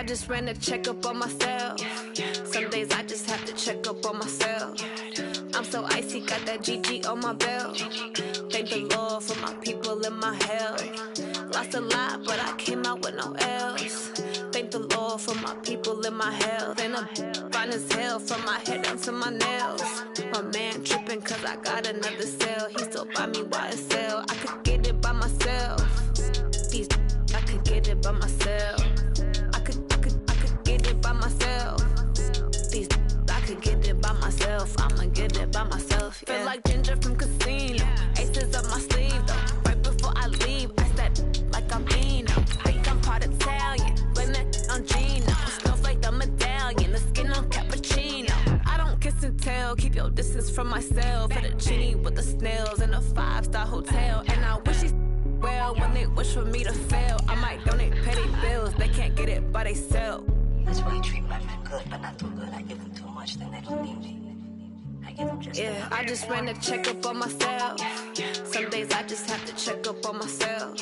I just ran a checkup on myself. Some days I just have to check up on myself. I'm so icy, got that GG on my belt. Thank the Lord for my people in my health. Lost a lot, but I came out with no L's. Thank the Lord for my people in my health. And I'm fine as hell from my head down to my nails. My man tripping cause I got another cell. He still buy me YSL. I could get it by myself. These I could get it by myself. I could get it by myself. These I could get it by myself. I'ma get it by myself. Yeah. Feel like Ginger from Casino. Aces up my sleeve though. Right before I leave, I step like I'm Eno. Think I'm part Italian. Blame that on Gino. Smells like the medallion. The skin on cappuccino. I don't kiss and tell. Keep your distance from myself. Fettuccine with the snails in a 5-star hotel. And I wish he's well when they wish for me to fail. I might donate petty bills. They can't get it by themselves. That's why you treat my men good, but not too good. I give them too much, then they don't need me. I give them just enough. I just ran a checkup on myself. Some days I just have to check up on myself.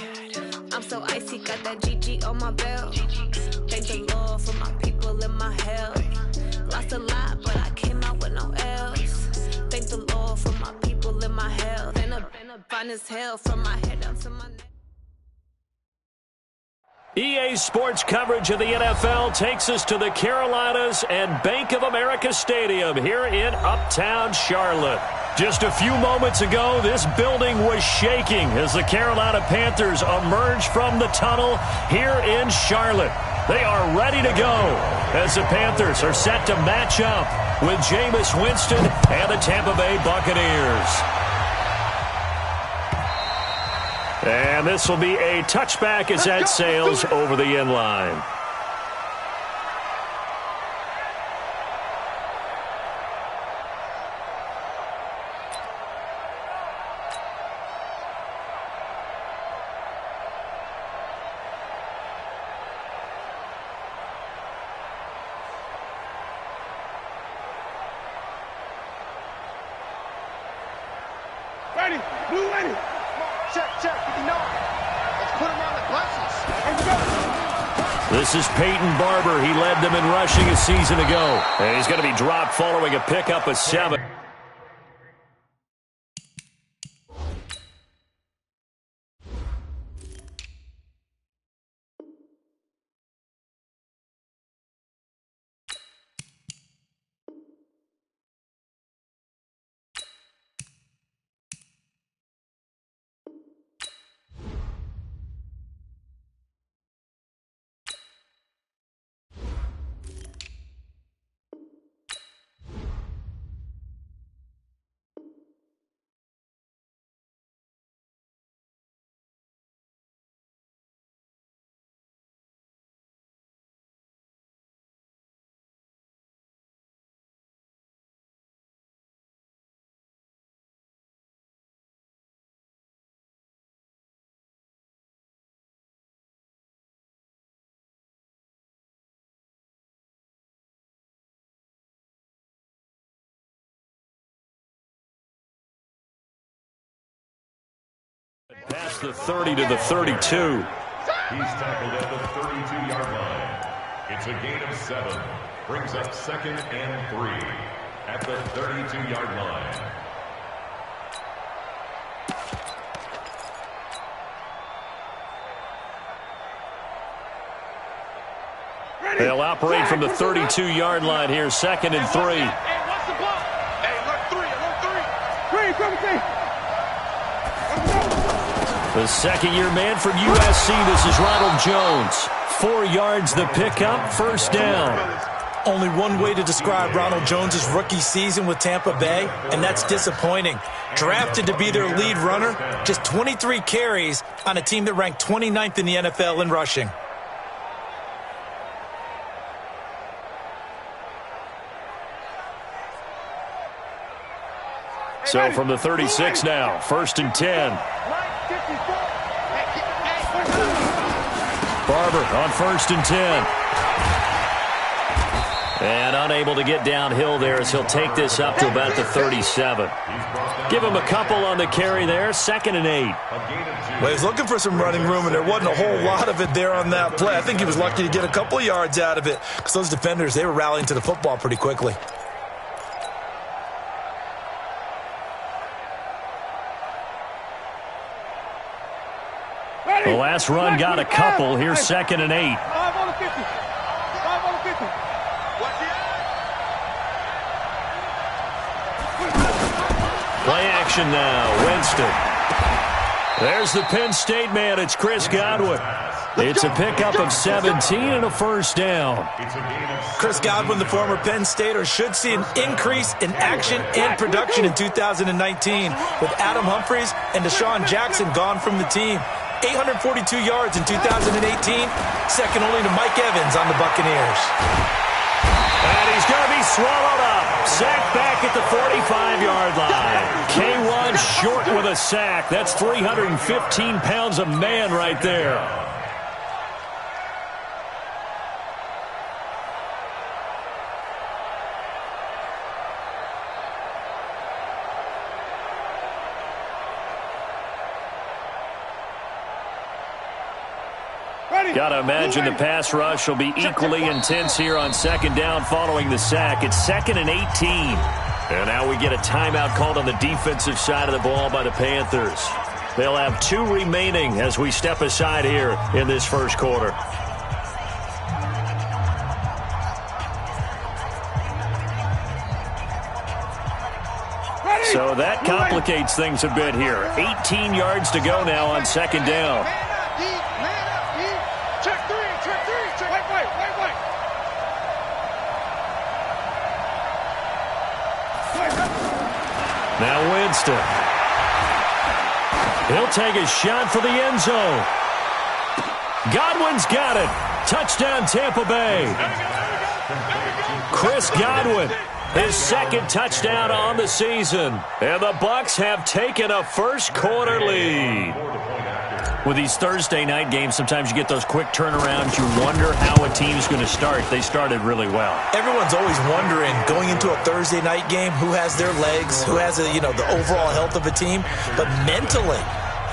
I'm so icy, got that GG on my belt. Thank the Lord for my people in my health. Lost a lot, but I came out with no L's. Thank the Lord for my people in my health. And I'm fine as hell from my head down to my neck. EA Sports coverage of the NFL takes us to the Carolinas and Bank of America Stadium here in Uptown Charlotte. Just a few moments ago, this building was shaking as the Carolina Panthers emerged from the tunnel here in Charlotte. They are ready to go as the Panthers are set to match up with Jameis Winston and the Tampa Bay Buccaneers. And this will be a touchback as that sails over the end line. Ready, blue ready. Check, 59. Let's put him on the buses. Let's go. This is Peyton Barber. He led them in rushing a season ago. And he's going to be dropped following a pickup of 7. Past the 30 to the 32. He's tackled at the 32-yard line. It's a gain of 7. Brings up 2nd and 3 at the 32-yard line. They'll operate from the 32-yard line here, 2nd and 3. Hey, what's the block? Hey, look, 3. 3, 17. The second-year man from USC, this is Ronald Jones. 4 yards the pickup, first down. Only one way to describe Ronald Jones' rookie season with Tampa Bay, and that's disappointing. Drafted to be their lead runner, just 23 carries on a team that ranked 29th in the NFL in rushing. So from the 36 now, 1st and 10. Barber on 1st and 10. And unable to get downhill there as he'll take this up to about the 37. Give him a couple on the carry there, 2nd and 8. Well, he's looking for some running room, and there wasn't a whole lot of it there on that play. I think he was lucky to get a couple of yards out of it because those defenders, they were rallying to the football pretty quickly. The last run got a couple. Here's 2nd and 8. 5 on the 50. 5 on the 50. Play action now. Winston. There's the Penn State man. It's Chris Godwin. It's a pickup of 17 and a first down. Chris Godwin, the former Penn Stater, should see an increase in action and production in 2019 with Adam Humphries and Deshaun Jackson gone from the team. 842 yards in 2018, second only to Mike Evans on the Buccaneers. And he's going to be swallowed up. Sacked back at the 45-yard line. K1 short with a sack. That's 315 pounds of man right there. Got to imagine the pass rush will be equally intense here on 2nd down following the sack. It's 2nd and 18. And now we get a timeout called on the defensive side of the ball by the Panthers. They'll have 2 remaining as we step aside here in this first quarter. So that complicates things a bit here. 18 yards to go now on 2nd down. Now Winston. He'll take a shot for the end zone. Godwin's got it. Touchdown Tampa Bay. Chris Godwin, his 2nd touchdown on the season. And the Bucs have taken a first quarter lead. With these Thursday night games, sometimes you get those quick turnarounds. You wonder how a team's going to start. They started really well. Everyone's always wondering, going into a Thursday night game, who has their legs, who has the overall health of a team. But mentally,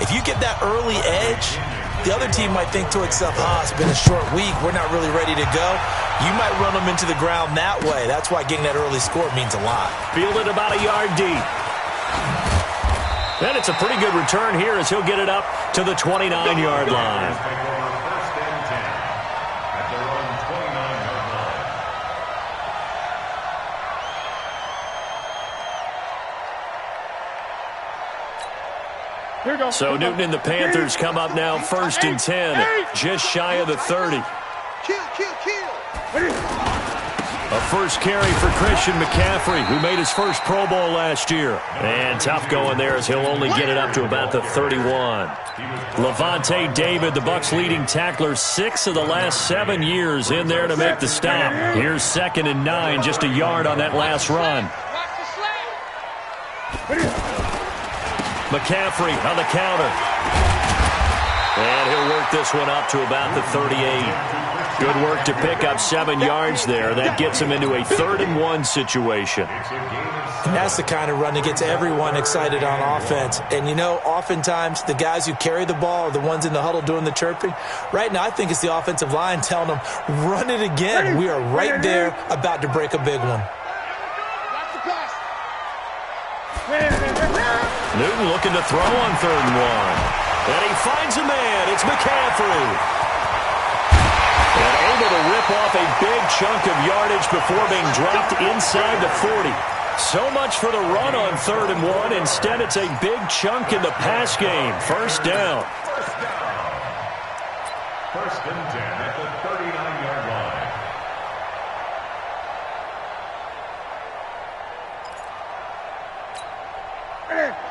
if you get that early edge, the other team might think to itself, it's been a short week. We're not really ready to go. You might run them into the ground that way. That's why getting that early score means a lot. Fielded about a yard deep. And it's a pretty good return here as he'll get it up to the 29-yard line. So Newton and the Panthers come up now 1st and 10, just shy of the 30. A first carry for Christian McCaffrey, who made his first Pro Bowl last year. And tough going there as he'll only get it up to about the 31. Levante David, the Bucs' leading tackler, 6 of the last 7 years in there to make the stop. Here's 2nd and 9, just a yard on that last run. McCaffrey on the counter. And he'll work this one up to about the 38. Good work to pick up 7 yards there. That gets him into a 3rd and 1 situation. And that's the kind of run that gets everyone excited on offense. And, oftentimes the guys who carry the ball are the ones in the huddle doing the chirping. Right now, I think it's the offensive line telling them, run it again. We are right there about to break a big one. Newton looking to throw on 3rd and 1. And he finds a man. It's McCaffrey. And able to rip off a big chunk of yardage before being dropped inside the 40. So much for the run on 3rd and 1. Instead, it's a big chunk in the pass game. First down. First and 10 at the 39-yard line.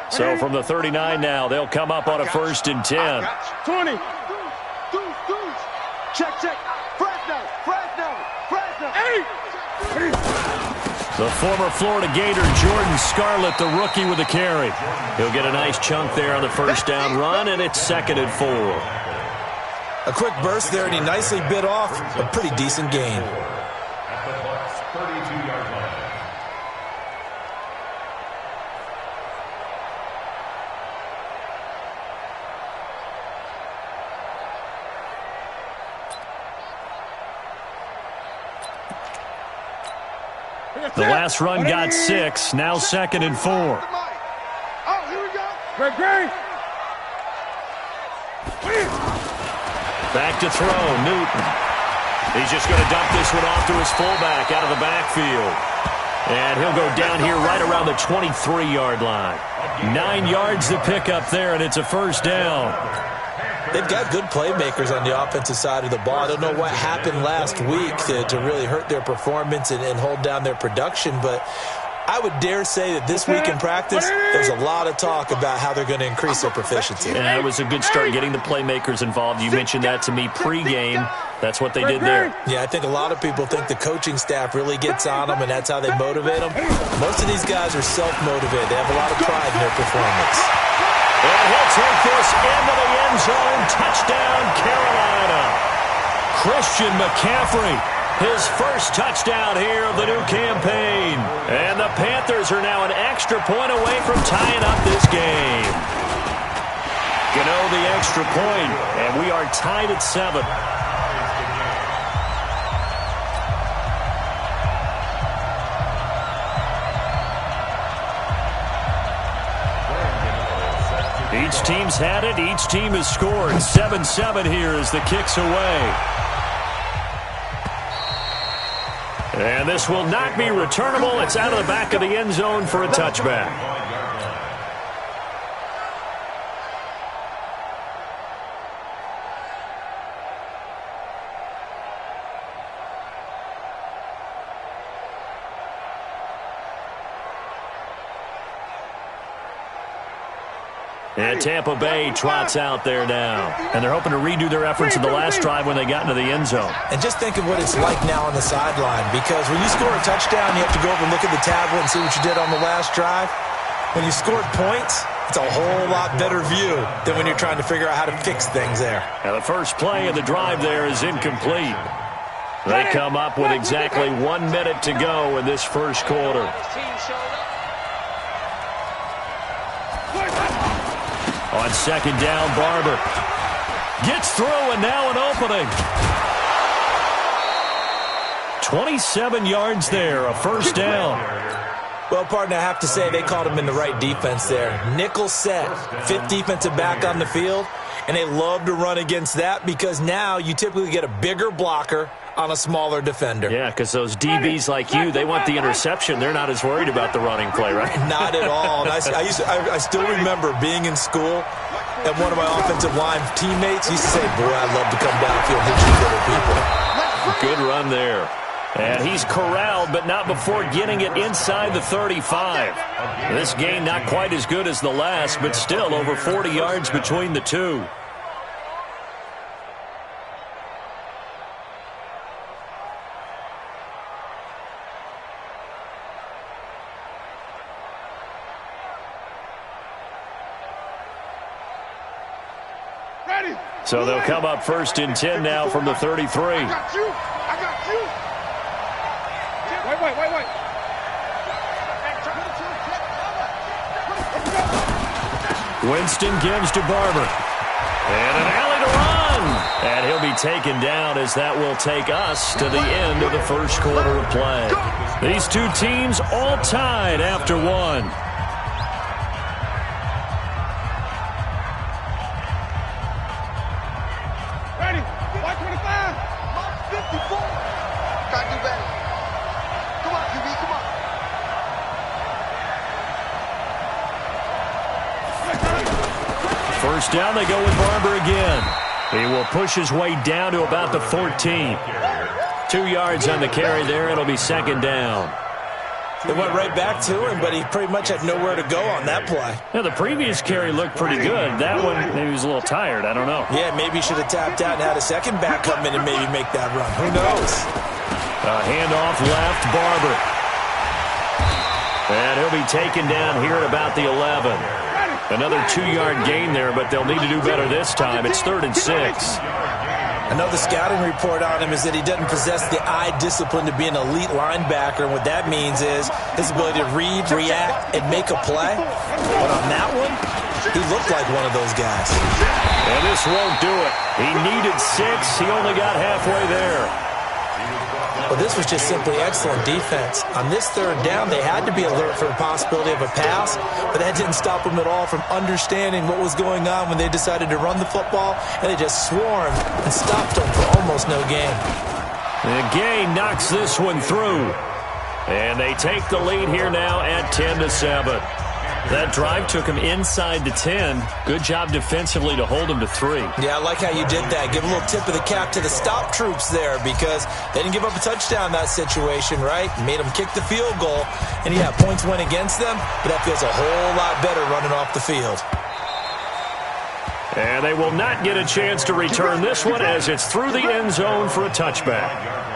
So from the 39 now, they'll come up on a 1st and 10. 20. Check. Fresno. 8. The former Florida Gator, Jordan Scarlett, the rookie with the carry. He'll get a nice chunk there on the first down run, and it's 2nd and 4. A quick burst there, and he nicely bit off a pretty decent gain. The last run got 6, now 2nd and 4. Oh, here we go. Great. Back to throw, Newton. He's just going to dump this one off to his fullback out of the backfield. And he'll go down here right around the 23-yard line. 9 yards to pick up there, and it's a first down. They've got good playmakers on the offensive side of the ball. I don't know what happened last week to really hurt their performance and hold down their production, but I would dare say that this week in practice, there's a lot of talk about how they're going to increase their proficiency. Yeah, it was a good start getting the playmakers involved. You mentioned that to me pregame. That's what they did there. Yeah, I think a lot of people think the coaching staff really gets on them, and that's how they motivate them. Most of these guys are self-motivated. They have a lot of pride in their performance. And he'll take this into the end zone. Touchdown, Carolina. Christian McCaffrey, his first touchdown here of the new campaign. And the Panthers are now an extra point away from tying up this game. Gano the extra point, and we are tied at 7. Each team's had it. Each team has scored. 7-7 here as the kick's away. And this will not be returnable. It's out of the back of the end zone for a touchback. And Tampa Bay trots out there now. And they're hoping to redo their efforts in the last drive when they got into the end zone. And just think of what it's like now on the sideline, because when you score a touchdown, you have to go over and look at the tablet and see what you did on the last drive. When you scored points, it's a whole lot better view than when you're trying to figure out how to fix things there. Now the first play of the drive there is incomplete. They come up with exactly 1 minute to go in this first quarter. On second down, Barber gets through, and now an opening. 27 yards there, a first down. Well, partner, I have to say they called him in the right defense there. Nickel set, 5th defensive back on the field, and they love to run against that because now you typically get a bigger blocker on a smaller defender. Yeah, because those DBs like you, they want the interception. They're not as worried about the running play, right? Not at all. And I still remember being in school, and one of my offensive line teammates used to say, boy, I'd love to come downfield and hit you little people. Good run there. And he's corralled, but not before getting it inside the 35. This game not quite as good as the last, but still over 40 yards between the two. So they'll come up first and 10 now from the 33. I got you. Wait. Winston gives to Barber. And an alley to run. And he'll be taken down as that will take us to the end of the first quarter of play. These two teams all tied after one. Ready? 125. 54. Gotta do better. Come on, QB, come on. First down, they go with Barber again. He will push his way down to about the 14. 2 yards on the carry there. It'll be second down. They went right back to him, but he pretty much had nowhere to go on that play. Yeah, the previous carry looked pretty good. That one, maybe he was a little tired. I don't know. Yeah, maybe he should have tapped out and had a second back come in and maybe make that run. Who knows? Handoff left, Barber. And he'll be taken down here at about the 11. Another 2-yard gain there, but they'll need to do better this time. It's 3rd and 6. Another scouting report on him is that he doesn't possess the eye discipline to be an elite linebacker, and what that means is his ability to read, react, and make a play. But on that one, he looked like one of those guys. And this won't do it. He needed 6. He only got halfway there. Well, this was just simply excellent defense. On this third down, they had to be alert for the possibility of a pass, but that didn't stop them at all from understanding what was going on when they decided to run the football, and they just swarmed and stopped them for almost no gain. And Gay knocks this one through. And they take the lead here now at 10-7. That drive took him inside the 10. Good job defensively to hold him to 3. Yeah, I like how you did that. Give a little tip of the cap to the stop troops there because they didn't give up a touchdown in that situation, right? Made them kick the field goal. And yeah, points went against them, but that feels a whole lot better running off the field. And they will not get a chance to return this one as it's through the end zone for a touchback.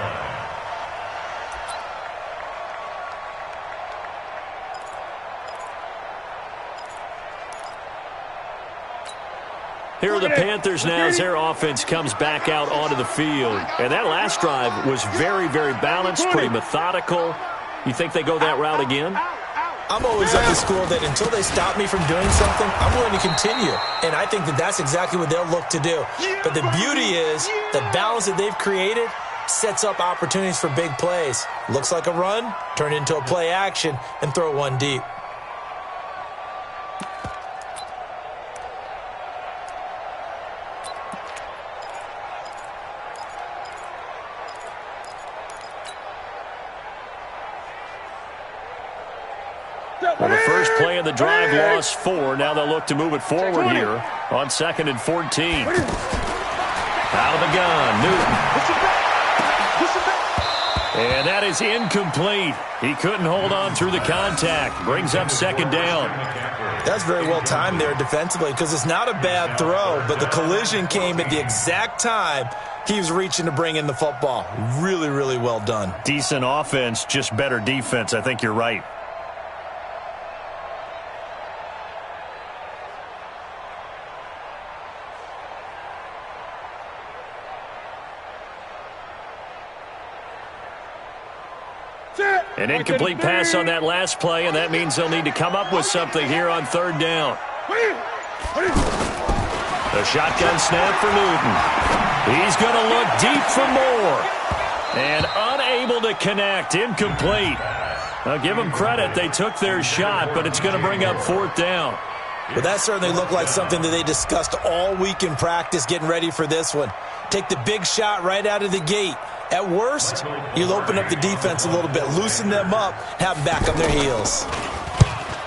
Here are the Panthers now as their offense comes back out onto the field. And that last drive was very, very balanced, pretty methodical. You think they go that route again? I'm always of the school that until they stop me from doing something, I'm willing to continue. And I think that that's exactly what they'll look to do. But the beauty is the balance that they've created sets up opportunities for big plays. Looks like a run, turn into a play action, and throw one deep. Well, the first play of the drive lost 4. Now they'll look to move it forward here on 2nd and 14. Out of the gun, Newton. And that is incomplete. He couldn't hold on through the contact. Brings up 2nd down. That's very well timed there defensively because it's not a bad throw, but the collision came at the exact time he was reaching to bring in the football. Really, really well done. Decent offense, just better defense. I think you're right. An incomplete pass on that last play, and that means they'll need to come up with something here on 3rd down. The shotgun snap for Newton. He's going to look deep for more. And unable to connect. Incomplete. Now, give them credit. They took their shot, but it's going to bring up 4th down. Well, that certainly looked like something that they discussed all week in practice getting ready for this one. Take the big shot right out of the gate. At worst, you'll open up the defense a little bit, loosen them up, have them back on their heels.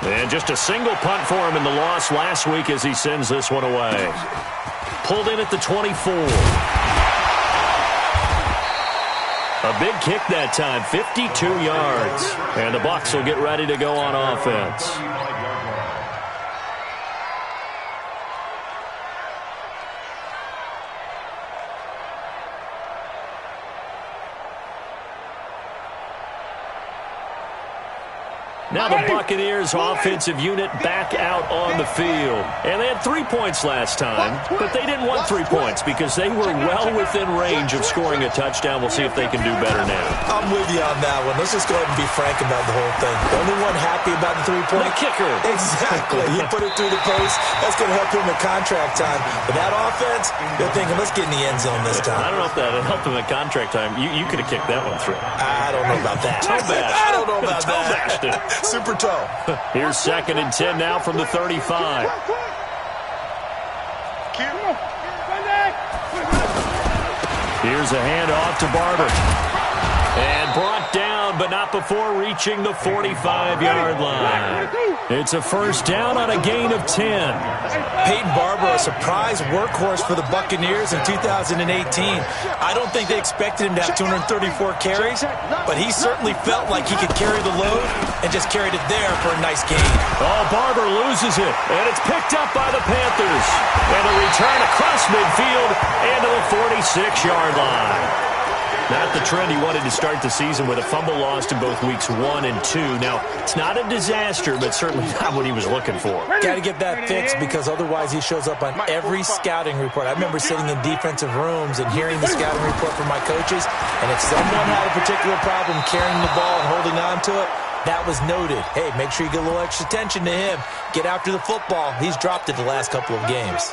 And just a single punt for him in the loss last week as he sends this one away. Pulled in at the 24. A big kick that time, 52 yards. And the Bucs will get ready to go on offense. Now the Buccaneers offensive unit back out on the field. And they had 3 points last time, but they didn't want 3 points because they were well within range of scoring a touchdown. We'll see if they can do better now. I'm with you on that one. Let's just go ahead and be frank about the whole thing. The only one happy about the 3-point? The kicker. Exactly. He put it through the post. That's going to help him at contract time. But that offense, they're thinking, let's get in the end zone this time. I don't know if that helped him at contract time. You could have kicked that one through. I don't know about that. I don't know about that. Super toe. Here's 2nd and 10 now from the 35. Here's a handoff to Barber. And brought down, but not before reaching the 45-yard line. It's a 1st down on a gain of 10. Peyton Barber, a surprise workhorse for the Buccaneers in 2018. I don't think they expected him to have 234 carries, but he certainly felt like he could carry the load and just carried it there for a nice gain. Oh, Barber loses it, and it's picked up by the Panthers. And a return across midfield and to the 46-yard line. Not the trend he wanted to start the season with a fumble lost in both weeks 1 and 2. Now, it's not a disaster, but certainly not what he was looking for. Got to get that fixed because otherwise he shows up on every scouting report. I remember sitting in defensive rooms and hearing the scouting report from my coaches, and if someone had a particular problem carrying the ball and holding on to it, that was noted. Hey, make sure you get a little extra attention to him. Get after the football. He's dropped it the last couple of games.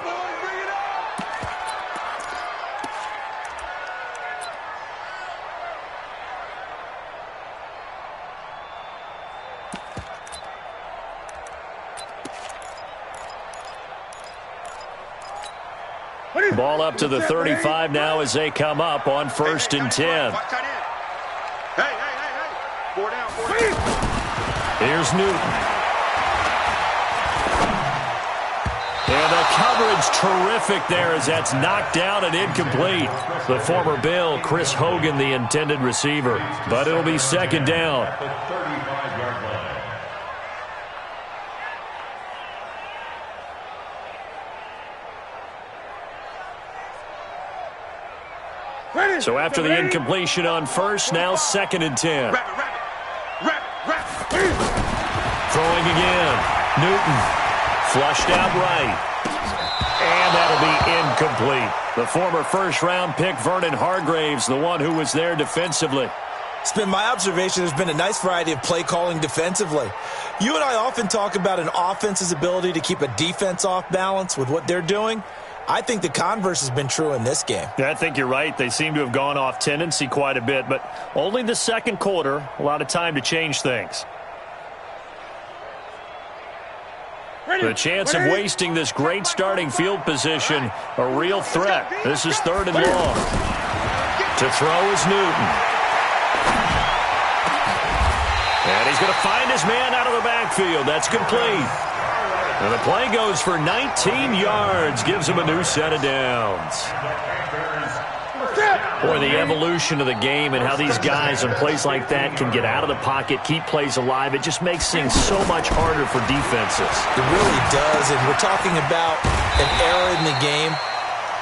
Ball up to the 35 now as they come up on 1st and 10. Hey. 4 down. Here's Newton. And the coverage terrific there as that's knocked down and incomplete. The former Bill, Chris Hogan, the intended receiver. But it'll be 2nd down. At the 35-yard line. So after the incompletion on 1st, now 2nd and 10. Throwing again. Newton. Flushed out right. And that'll be incomplete. The former 1st-round pick, Vernon Hargraves, the one who was there defensively. It's been my observation there's been a nice variety of play calling defensively. You and I often talk about an offense's ability to keep a defense off balance with what they're doing. I think the converse has been true in this game. Yeah, I think you're right. They seem to have gone off tendency quite a bit, but only the 2nd quarter, a lot of time to change things. The chance of wasting this great starting field position, a real threat. This is 3rd and long. To throw is Newton. And he's going to find his man out of the backfield. That's complete. And the play goes for 19 yards, gives him a new set of downs. Boy, the evolution of the game and how these guys in plays like that can get out of the pocket, keep plays alive, it just makes things so much harder for defenses. It really does, and we're talking about an era in the game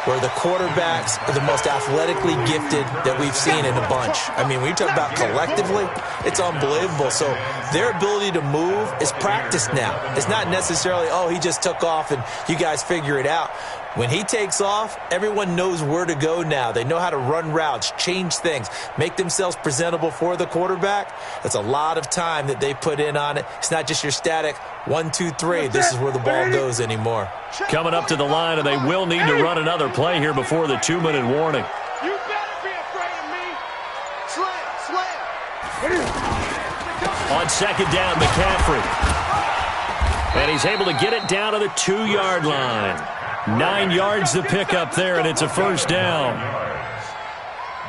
where the quarterbacks are the most athletically gifted that we've seen in a bunch. I mean, when you talk about collectively, it's unbelievable. So their ability to move is practiced now. It's not necessarily, oh, he just took off and you guys figure it out. When he takes off, everyone knows where to go now. They know how to run routes, change things, make themselves presentable for the quarterback. That's a lot of time that they put in on it. It's not just your static 1, 2, 3. This is where the ball goes anymore. Coming up to the line, and they will need to run another play here before the 2-minute warning. You better be afraid of me. Slam. On 2nd down, McCaffrey. And he's able to get it down to the 2-yard line. 9 yards to pick up there, and it's a 1st down.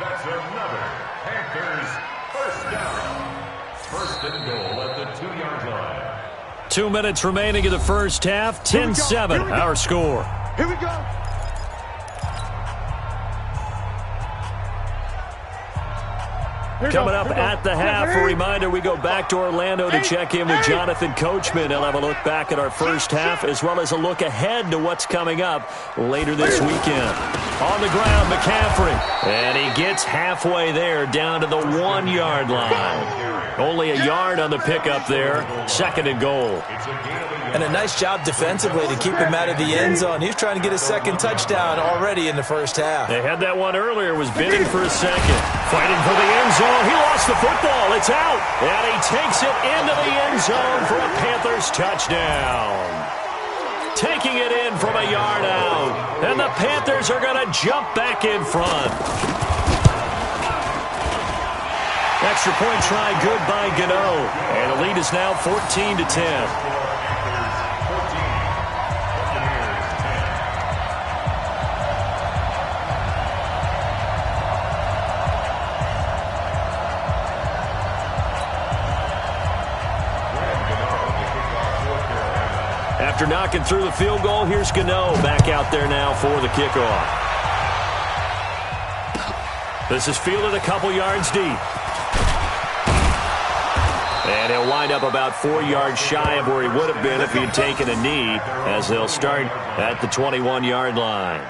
That's another Panthers 1st down. 1st and goal at the 2-yard line. 2 minutes remaining in the 1st half. 10-7, our score. Here we go. Coming up at the half, a reminder, we go back to Orlando to check in with Jonathan Coachman. He'll have a look back at our 1st half as well as a look ahead to what's coming up later this weekend. On the ground, McCaffrey. And he gets halfway there down to the 1-yard line. Only a yard on the pickup there. 2nd and goal. And a nice job defensively to keep him out of the end zone. He's trying to get a 2nd touchdown already in the 1st half. They had that one earlier, was bidding for a 2nd. Fighting for the end zone. He lost the football. It's out. And he takes it into the end zone for a Panthers touchdown. Taking it in from a yard out. And the Panthers are going to jump back in front. Extra point try good by Gano. And the lead is now 14-10. After knocking through the field goal, here's Gano back out there now for the kickoff. This is fielded a couple yards deep. And he'll wind up about 4 yards shy of where he would have been if he had taken a knee, as they'll start at the 21-yard line.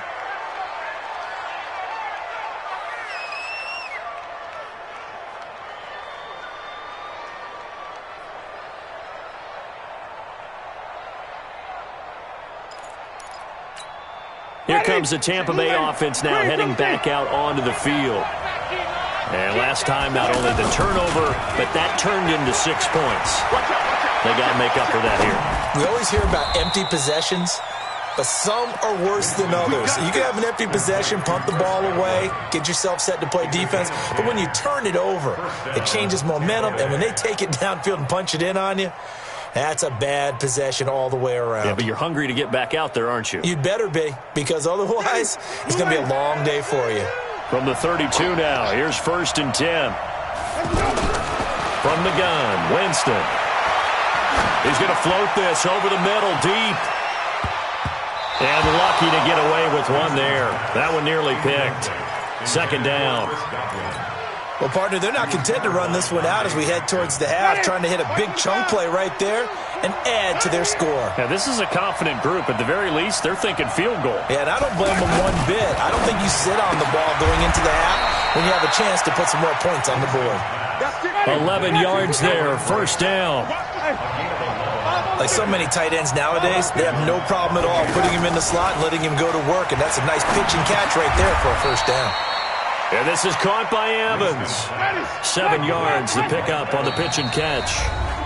Here comes the Tampa Bay offense now heading back out onto the field. And last time, not only the turnover, but that turned into 6 points. They got to make up for that here. We always hear about empty possessions, but some are worse than others. You can have an empty possession, pump the ball away, get yourself set to play defense, but when you turn it over, it changes momentum, and when they take it downfield and punch it in on you, That's a bad possession all the way around. Yeah, but you're hungry to get back out there, aren't you? You'd better be, because otherwise it's going to be a long day for you. From the 32 now, here's 1st and 10. From the gun, Winston. He's going to float this over the middle, deep. And lucky to get away with one there. That one nearly picked. 2nd down. Well, partner, they're not content to run this one out as we head towards the half, trying to hit a big chunk play right there and add to their score. Yeah, this is a confident group. At the very least, they're thinking field goal. Yeah, and I don't blame them one bit. I don't think you sit on the ball going into the half when you have a chance to put some more points on the board. 11 yards there, 1st down. Like so many tight ends nowadays, they have no problem at all putting him in the slot and letting him go to work, and that's a nice pitch and catch right there for a 1st down. And this is caught by Evans. 7 yards, the pickup on the pitch and catch.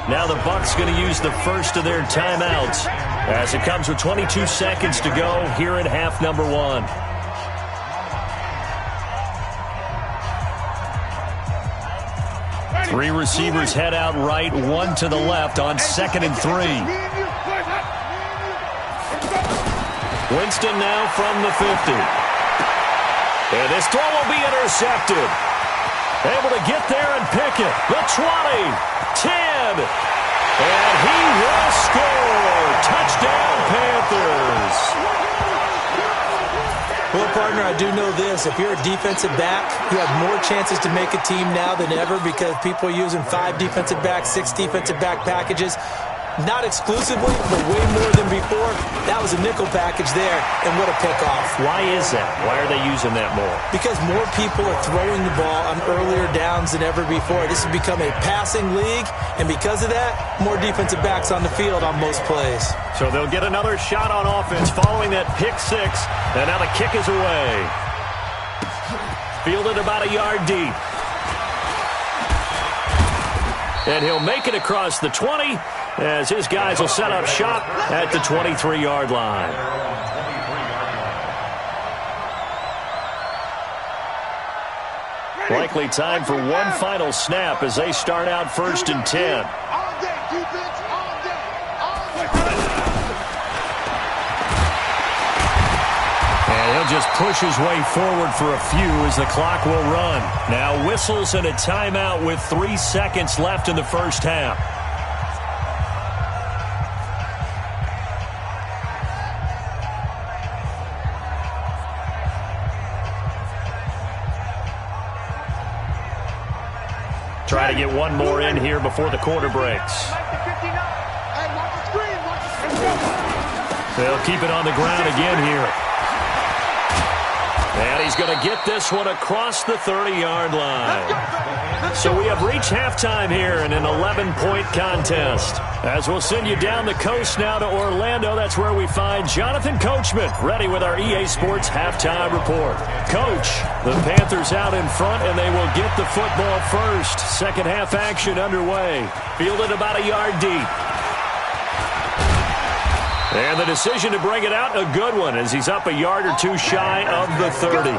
Now the Bucs going to use the first of their timeouts as it comes with 22 seconds to go here in half number 1. Three receivers head out right, one to the left on 2nd and 3. Winston now from the 50. And this throw will be intercepted. Able to get there and pick it. The 20, 10, and he will score. Touchdown, Panthers. Well, partner, I do know this. If you're a defensive back, you have more chances to make a team now than ever because people are using 5 defensive backs, 6 defensive back packages. Not exclusively, but way more than before. That was a nickel package there, and what a pickoff. Why is that? Why are they using that more? Because more people are throwing the ball on earlier downs than ever before. This has become a passing league, and because of that, more defensive backs on the field on most plays. So they'll get another shot on offense following that pick 6, and now the kick is away. Fielded about a yard deep. And he'll make it across the 20, as his guys will set up shop at the 23-yard line. Likely time for one final snap as they start out 1st and 10. And he'll just push his way forward for a few as the clock will run. Now whistles and a timeout with 3 seconds left in the first half. Try to get one more in here before the quarter breaks. They'll keep it on the ground again here. And he's going to get this one across the 30-yard line. So we have reached halftime here in an 11-point contest. As we'll send you down the coast now to Orlando, that's where we find Jonathan Coachman, ready with our EA Sports halftime report. Coach, the Panthers out in front, and they will get the football first. Second half action underway. Fielded about a yard deep. And the decision to bring it out, a good one, as he's up a yard or two shy of the 30.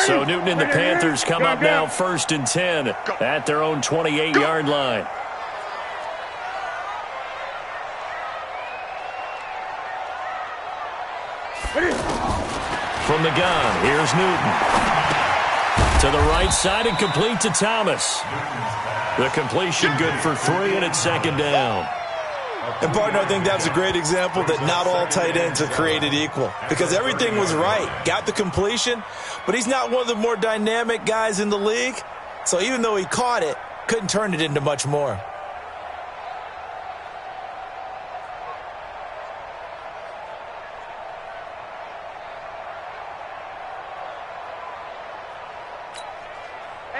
So Newton and the Panthers come up now 1st and 10 at their own 28-yard line. From the gun, here's Newton. To the right side and complete to Thomas. The completion good for 3, and it's 2nd down. And, partner, I think that was a great example that not all tight ends are created equal because everything was right. Got the completion, but he's not one of the more dynamic guys in the league. So even though he caught it, couldn't turn it into much more.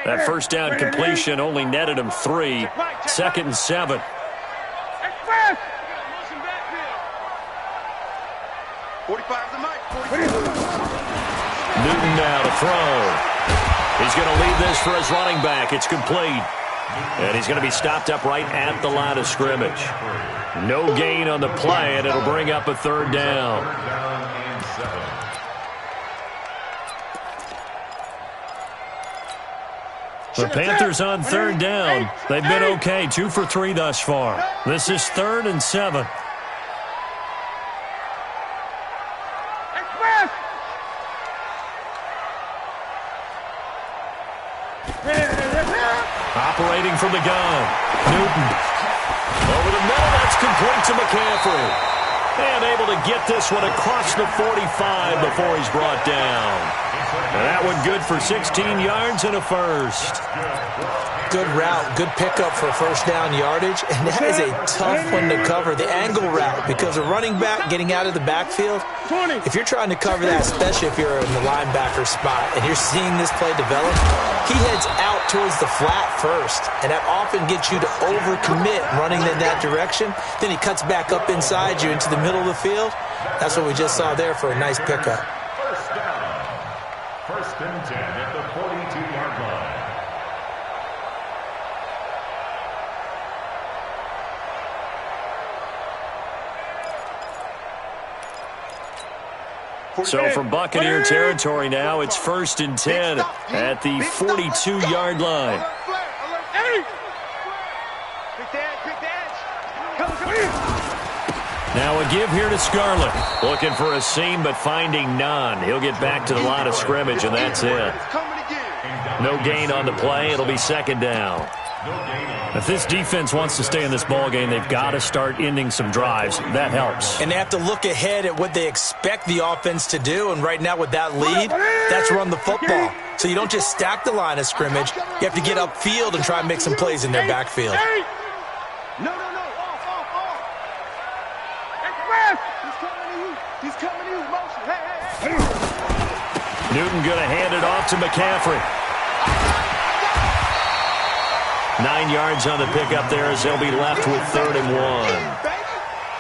That first down completion only netted him 3. 2nd and 7. Newton now to throw. He's going to lead this for his running back. It's complete. And he's going to be stopped up right at the line of scrimmage. No gain on the play, and it'll bring up a third down. Third down and 7. The Panthers on third down. They've been okay, 2 for 3 thus far. This is 3rd and 7. Operating from the gun. Newton. Over the middle, that's complete to McCaffrey. And able to get this one across the 45 before he's brought down. And that one good for 16 yards and a first. Good route, good pickup for first down yardage, and that is a tough one to cover, the angle route, because a running back getting out of the backfield, if you're trying to cover that, especially if you're in the linebacker spot and you're seeing this play develop, he heads out towards the flat first, and that often gets you to overcommit running in that direction. Then he cuts back up inside you into the middle of the field. That's what we just saw there for a nice pickup. First down. 1st and 10 at the 42-yard line. So from Buccaneer territory now, it's 1st and 10 at the 42-yard line. Now a give here to Scarlett. Looking for a seam, but finding none. He'll get back to the line of scrimmage, and that's it. No gain on the play. It'll be 2nd down. If this defense wants to stay in this ballgame, they've got to start ending some drives. That helps. And they have to look ahead at what they expect the offense to do. And right now with that lead, that's run the football. So you don't just stack the line of scrimmage. You have to get upfield and try and make some plays in their backfield. No. Off. He's coming to you. Motion. Hey. Newton going to hand it off to McCaffrey. 9 yards on the pickup there as they'll be left with 3rd and 1.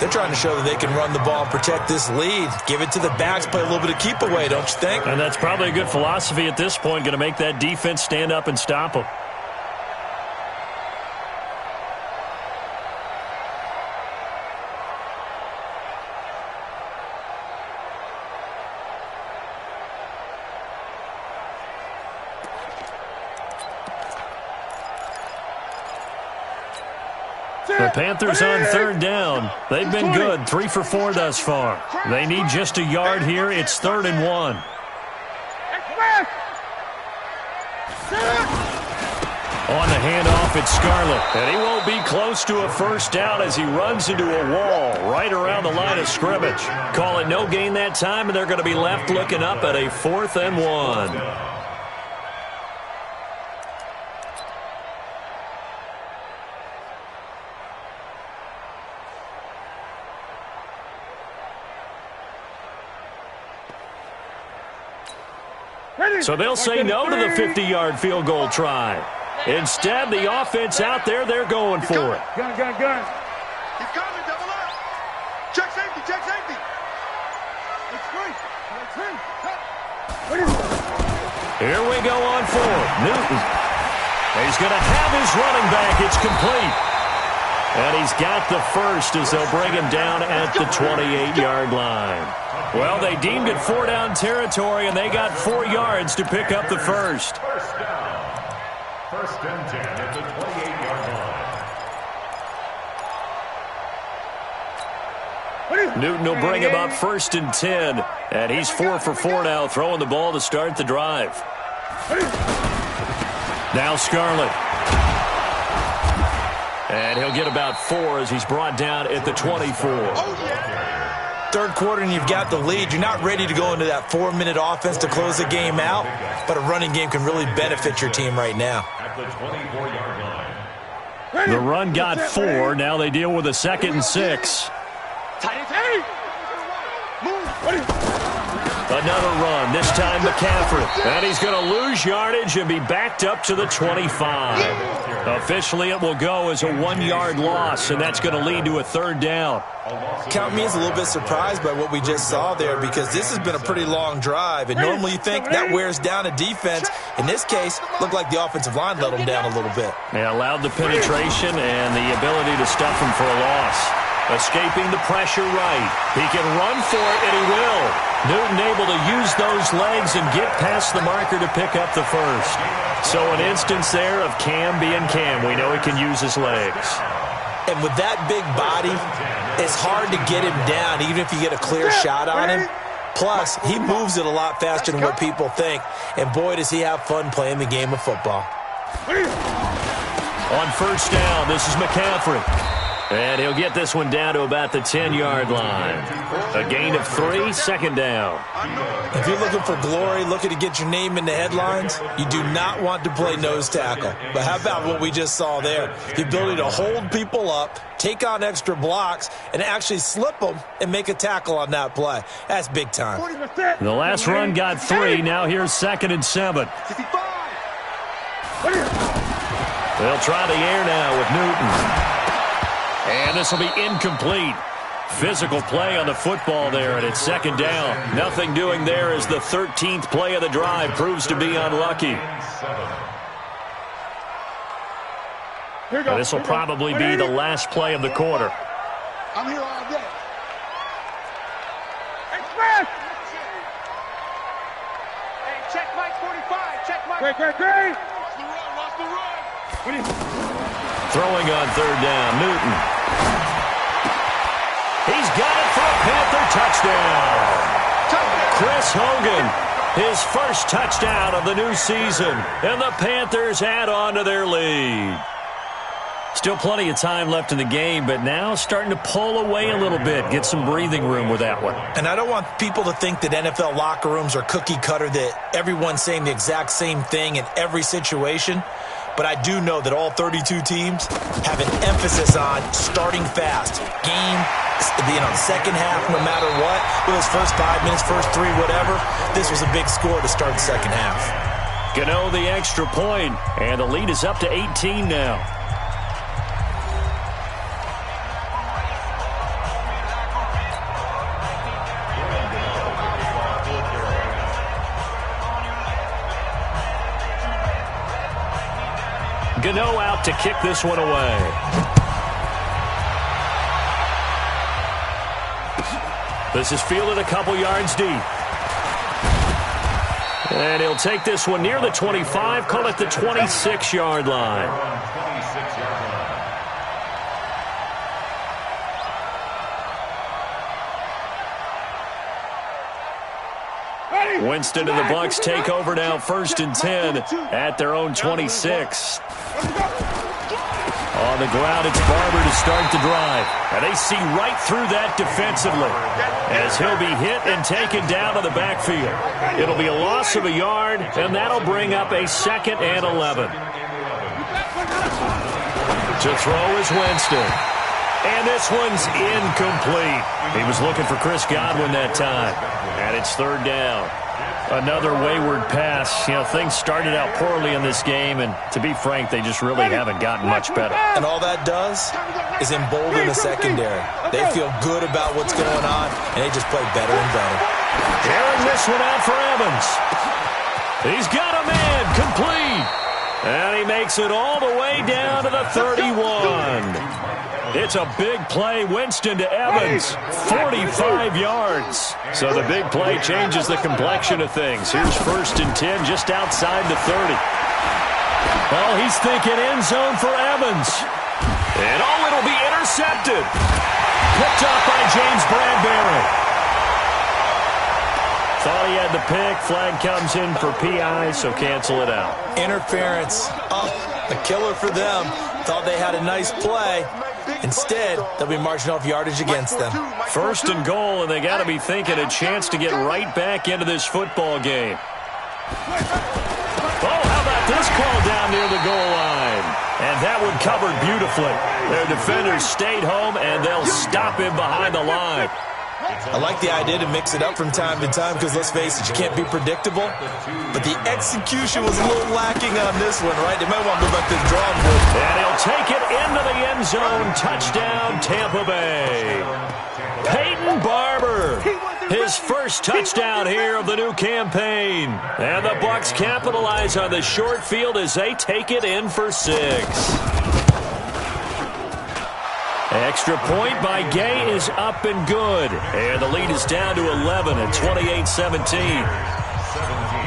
They're trying to show that they can run the ball and protect this lead. Give it to the backs, play a little bit of keep away, don't you think? And that's probably a good philosophy at this point, going to make that defense stand up and stop them. The Panthers on 3rd down. They've been good, 3 for 4 thus far. They need just a yard here. It's 3rd and 1. On the handoff, it's Scarlett. And he won't be close to a first down as he runs into a wall right around the line of scrimmage. Call it no gain that time, and they're going to be left looking up at a 4th and 1. So they'll say no to the 50-yard field goal try. Instead, the offense out there, they're going for it. Gun. He's coming, double up. Check safety. It's free. Here we go on 4. Newton. He's going to have his running back. It's complete. And he's got the first as they'll bring him down at the 28-yard line. Well, they deemed it 4-down territory, and they got 4 yards to pick up the first. First down. 1st and 10 at the 28-yard line. Newton will bring him up 1st and 10. And he's 4 for 4 now, throwing the ball to start the drive. Now Scarlett. And he'll get about 4 as he's brought down at the 24. Third quarter and you've got the lead. You're not ready to go into that 4-minute offense to close the game out, but a running game can really benefit your team right now. At the 24-yard line. The run got 4. Now they deal with a 2nd and 6. Another run, this time McCaffrey. And he's going to lose yardage and be backed up to the 25. Officially, it will go as a 1-yard loss, and that's going to lead to a 3rd down. Count me as a little bit surprised by what we just saw there, because this has been a pretty long drive, and normally you think that wears down a defense. In this case, looked like the offensive line let them down a little bit. They allowed the penetration and the ability to stuff them for a loss. Escaping the pressure right. He can run for it, and he will. Newton able to use those legs and get past the marker to pick up the first. So an instance there of Cam being Cam. We know he can use his legs. And with that big body, it's hard to get him down, even if you get a clear shot on him. Plus, he moves it a lot faster than what people think. And boy, does he have fun playing the game of football. On first down, this is McCaffrey. And he'll get this one down to about the 10-yard line. A gain of 3, second down. If you're looking for glory, looking to get your name in the headlines, you do not want to play nose tackle. But how about what we just saw there? The ability to hold people up, take on extra blocks, and actually slip them and make a tackle on that play. That's big time. The last run got 3. Now here's 2nd and 7. They'll try the air now with Newton. And this will be incomplete. Physical play on the football there, and it's 2nd down. Nothing doing there as the 13th play of the drive proves to be unlucky. This will probably be the last play of the quarter. I'm here all day. Express! Hey, check Mike 45. Check Mike. Great. Watch the run. Throwing on 3rd down, Newton. He's got it for a Panther touchdown. Chris Hogan, his first touchdown of the new season. And the Panthers add on to their lead. Still plenty of time left in the game, but now starting to pull away a little bit, get some breathing room with that one. And I don't want people to think that NFL locker rooms are cookie cutter, that everyone's saying the exact same thing in every situation. But I do know that all 32 teams have an emphasis on starting fast. Game, second half, no matter what. Those first 5 minutes, first 3, whatever. This was a big score to start the second half. Gano the extra point, and the lead is up to 18 now. Gano out to kick this one away. This is fielded a couple yards deep. And he'll take this one near the 25, call it the 26-yard line. Winston and the Bucs take over now, 1st and 10 at their own 26. On the ground, it's Barber to start the drive. And they see right through that defensively as he'll be hit and taken down to the backfield. It'll be a loss of a yard, and that'll bring up a 2nd and 11. To throw is Winston. And this one's incomplete. He was looking for Chris Godwin that time. And it's 3rd down. Another wayward pass. You know, things started out poorly in this game, and to be frank, they just really haven't gotten much better. And all that does is embolden the secondary. They feel good about what's going on, and they just play better and better. Airing this one out for Evans. He's got a man, complete. And he makes it all the way down to the 31. It's a big play. Winston to Evans, 45 yards. So the big play changes the complexion of things. Here's 1st and 10 just outside the 30. Well, he's thinking end zone for Evans. And it'll be intercepted. Picked up by James Bradbury. Thought he had the pick. Flag comes in for PI, so cancel it out. Interference. Oh, a killer for them. Thought they had a nice play. Instead, they'll be marching off yardage against them. 1st and goal, and they got to be thinking a chance to get right back into this football game. Oh, how about this call down near the goal line? And that one covered beautifully. Their defenders stayed home, and they'll stop him behind the line. I like the idea to mix it up from time to time because, let's face it, you can't be predictable. But the execution was a little lacking on this one, right? They might want to go back to the drawing board. And he'll take it into the end zone. Touchdown, Tampa Bay. Peyton Barber, his first touchdown here of the new campaign. And the Bucs capitalize on the short field as they take it in for 6. Extra point by Gay is up and good. And the lead is down to 11 at 28-17.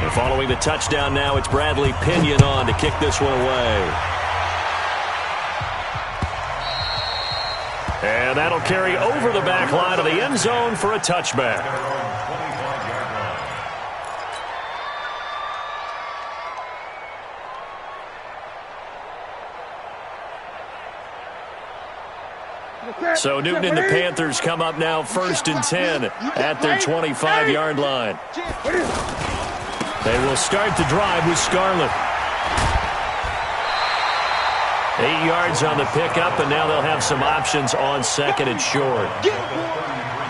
And following the touchdown now, it's Bradley Pinion on to kick this one away. And that'll carry over the back line of the end zone for a touchback. So Newton and the Panthers come up now 1st and 10 at their 25-yard line. They will start the drive with Scarlett. 8 yards on the pickup, and now they'll have some options on 2nd and short.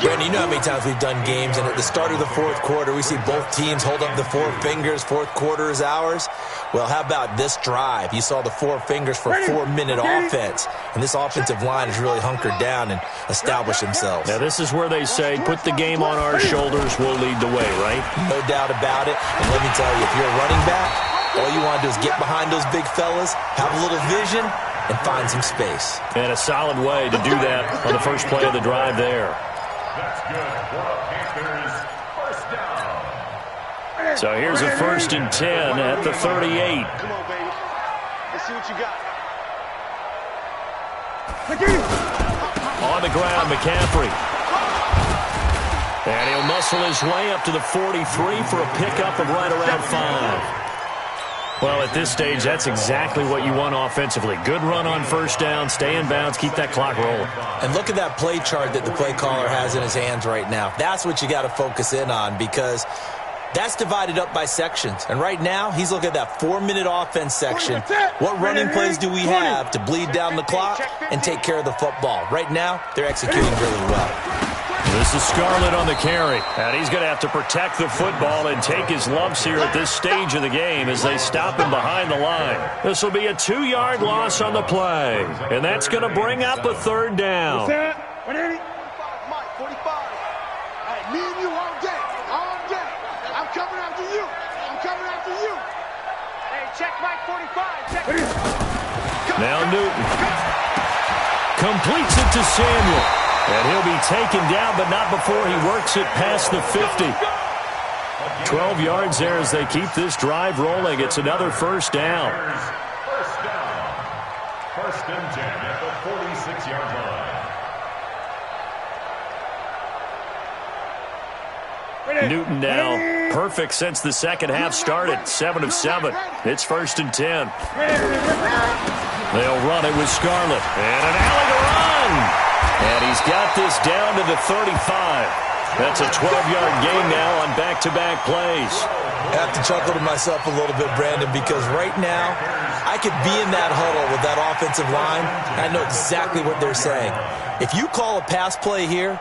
Brandon, you know how many times we've done games, and at the start of the 4th quarter, we see both teams hold up the 4 fingers, 4th quarter is ours. Well, how about this drive? You saw the 4 fingers for a 4-minute offense, and this offensive line has really hunkered down and established themselves. Now, this is where they say, put the game on our shoulders, we'll lead the way, right? No doubt about it, and let me tell you, if you're a running back, all you want to do is get behind those big fellas, have a little vision, and find some space. And a solid way to do that on the first play of the drive there. That's good for the Panthers. First down. So here's a 1st and 10 at the 38. Come on, baby. Let's see what you got. On the ground, McCaffrey. And he'll muscle his way up to the 43 for a pickup of right around 5. Well, at this stage, that's exactly what you want offensively. Good run on first down, stay in bounds, keep that clock rolling. And look at that play chart that the play caller has in his hands right now. That's what you got to focus in on, because that's divided up by sections. And right now, he's looking at that 4-minute offense section. What running plays do we have to bleed down the clock and take care of the football? Right now, they're executing really well. This is Scarlett on the carry, and he's going to have to protect the football and take his lumps here at this stage of the game as they stop him behind the line. This will be a 2-yard loss on the play, and that's going to bring up a 3rd down. 45, Mike, 45. Hey, me and you all day, all day. I'm coming after you. I'm coming after you. Hey, check Mike, 45. Check. Now Newton completes it to Samuel. And he'll be taken down, but not before he works it past the 50. 12 yards there as they keep this drive rolling. It's another 1st down. First down. 1st and 10 at the 46-yard line. Newton now perfect since the second half started. 7 of 7. It's 1st and 10. They'll run it with Scarlett. And an alley to run. And he's got this down to the 35. That's a 12-yard gain now on back-to-back plays. I have to chuckle to myself a little bit, Brandon, because right now I could be in that huddle with that offensive line, and I know exactly what they're saying. If you call a pass play here,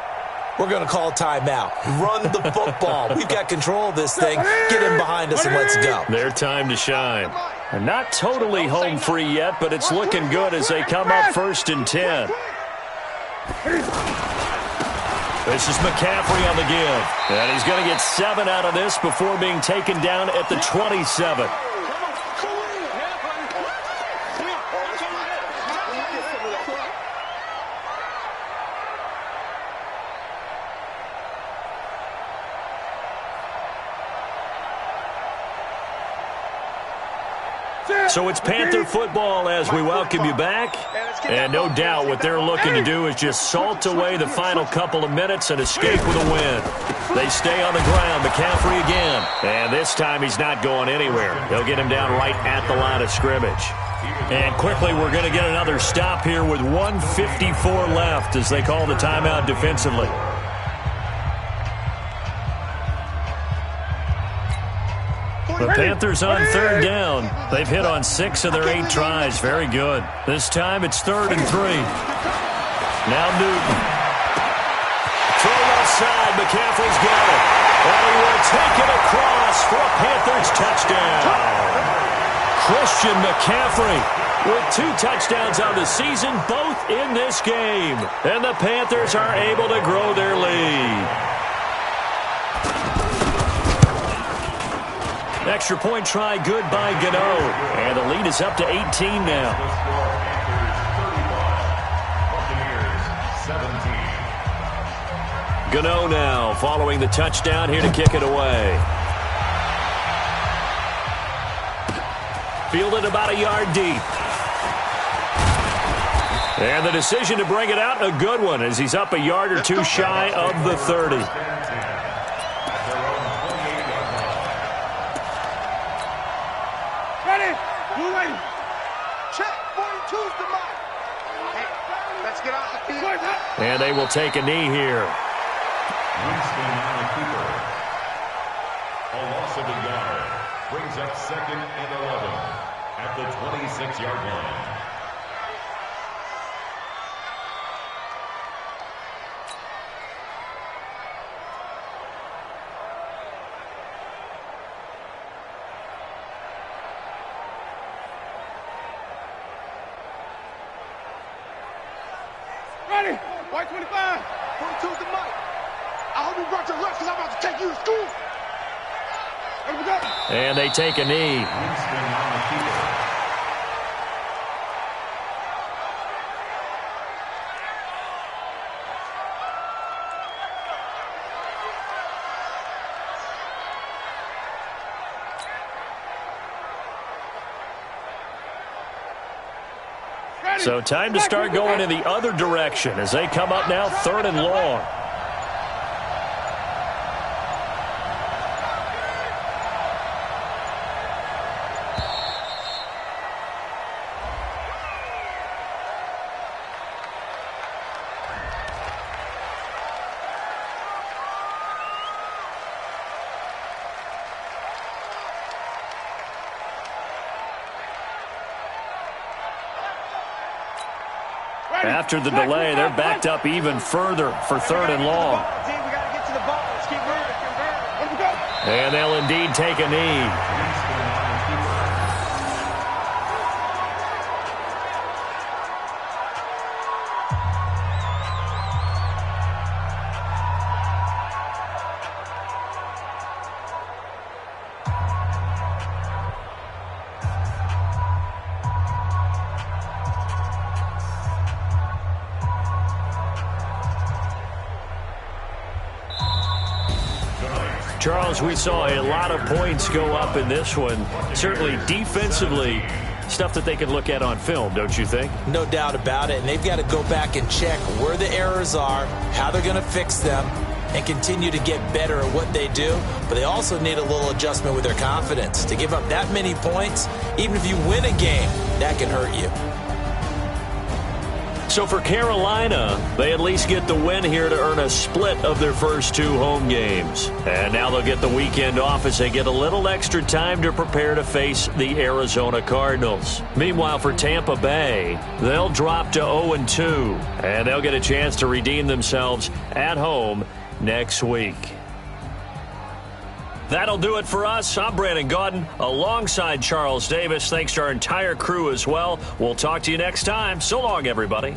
we're going to call timeout. Run the football. We've got control of this thing. Get him behind us and let's go. Their time to shine. And not totally home free yet, but it's looking good as they come up 1st and 10. This is McCaffrey on the give. And he's going to get 7 out of this before being taken down at the 27. So it's Panther football as we welcome you back. And no doubt what they're looking to do is just salt away the final couple of minutes and escape with a win. They stay on the ground. McCaffrey again. And this time he's not going anywhere. They'll get him down right at the line of scrimmage. And quickly we're going to get another stop here with 1:54 left as they call the timeout defensively. The Panthers on 3rd down. They've hit on 6 of their 8 tries. Very good. This time it's 3rd and 3. Now Newton. Throw left side. McCaffrey's got it. And he will take it across for a Panthers touchdown. Christian McCaffrey with 2 touchdowns on the season, both in this game. And the Panthers are able to grow their lead. Extra point try good by Gano. And the lead is up to 18 now. Gano now following the touchdown here to kick it away. Fielded about a yard deep. And the decision to bring it out, a good one, as he's up a yard or two shy of the 30. Ready? Moving. Check. 42's the mark. Hey, let's get off the field. And they will take a knee here. Winston on the keeper. A loss of a yard. Brings up 2nd and 11 at the 26-yard line. Ready? White 25. 42's the mic. I hope you brought your lunch because I'm about to take you to school. Here we go. And they take a knee. Winston on the keeper. So time to start going in the other direction as they come up now 3rd and long. After the delay, they're backed up even further for 3rd and long. And they'll indeed take a knee. Charles, we saw a lot of points go up in this one. Certainly defensively, stuff that they can look at on film, don't you think? No doubt about it. And they've got to go back and check where the errors are, how they're going to fix them, and continue to get better at what they do. But they also need a little adjustment with their confidence. To give up that many points, even if you win a game, that can hurt you. So for Carolina, they at least get the win here to earn a split of their first 2 home games. And now they'll get the weekend off as they get a little extra time to prepare to face the Arizona Cardinals. Meanwhile, for Tampa Bay, they'll drop to 0-2, and they'll get a chance to redeem themselves at home next week. That'll do it for us. I'm Brandon Gaudin alongside Charles Davis. Thanks to our entire crew as well. We'll talk to you next time. So long, everybody.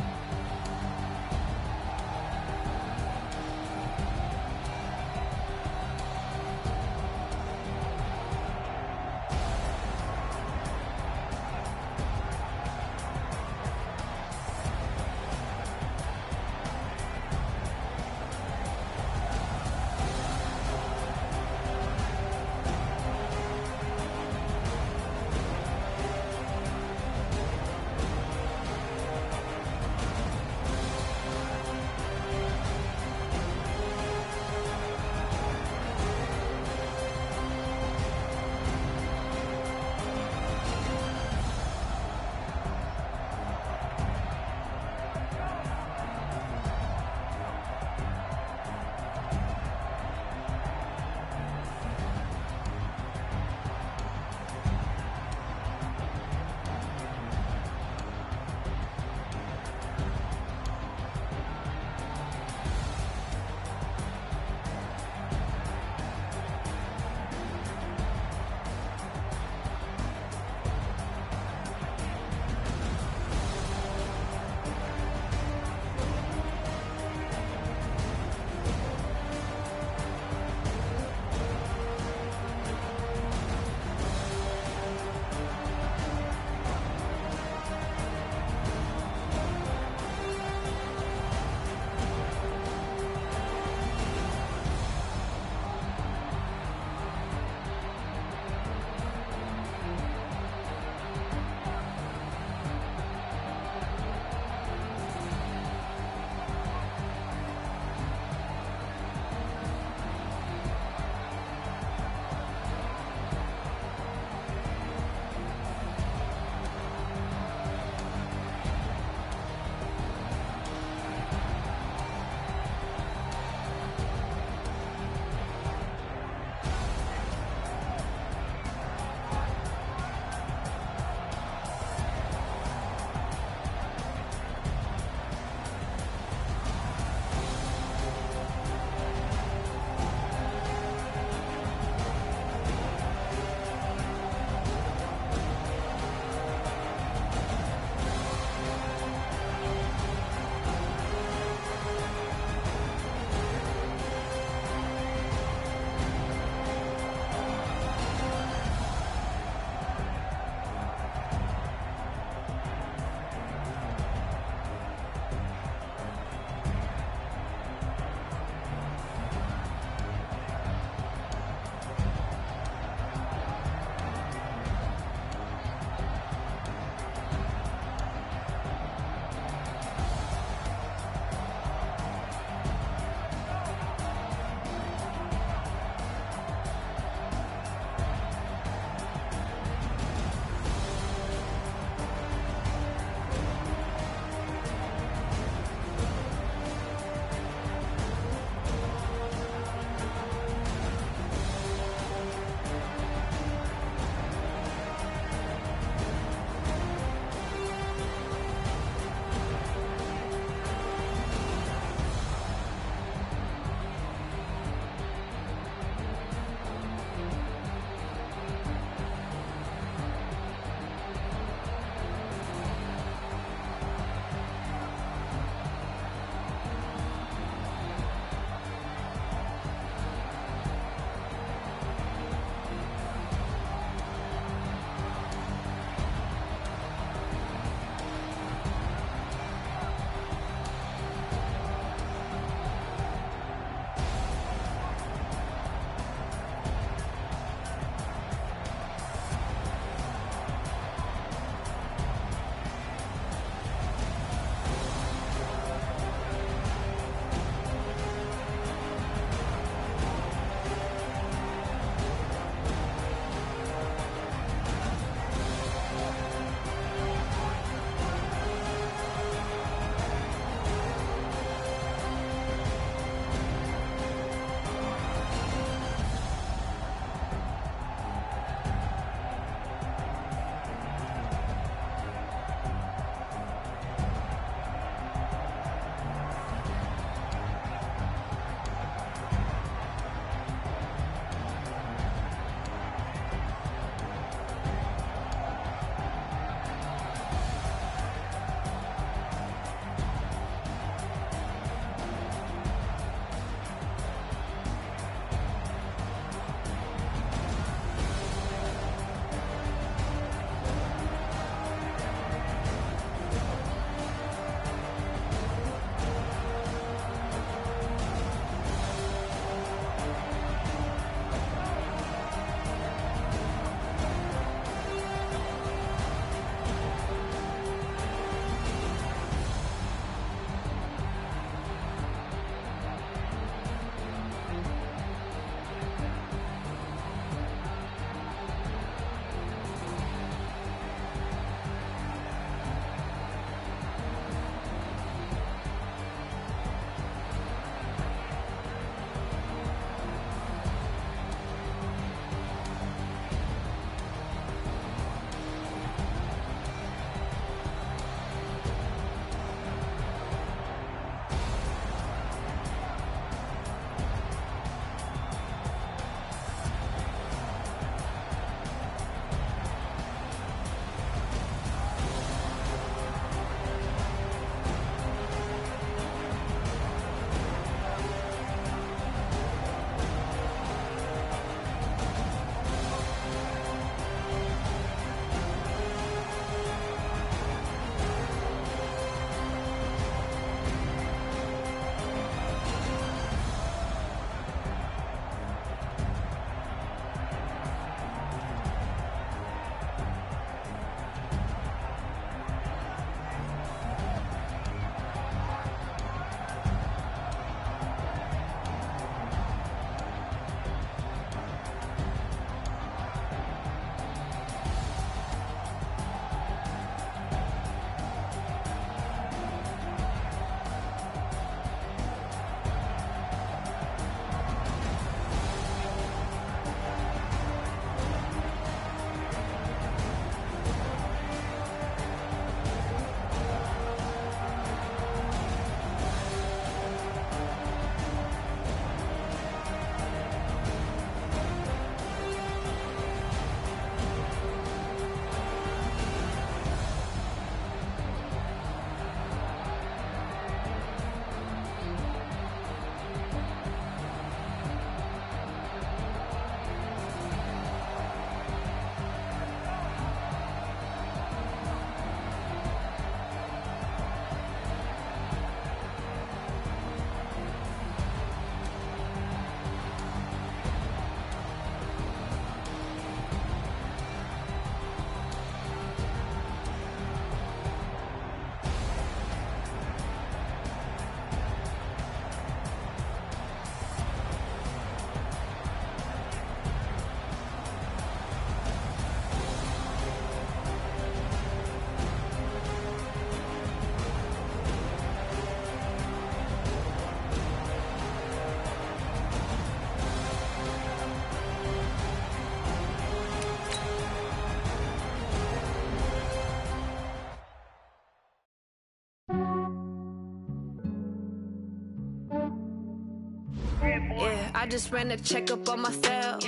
Yeah, I just ran a checkup on myself.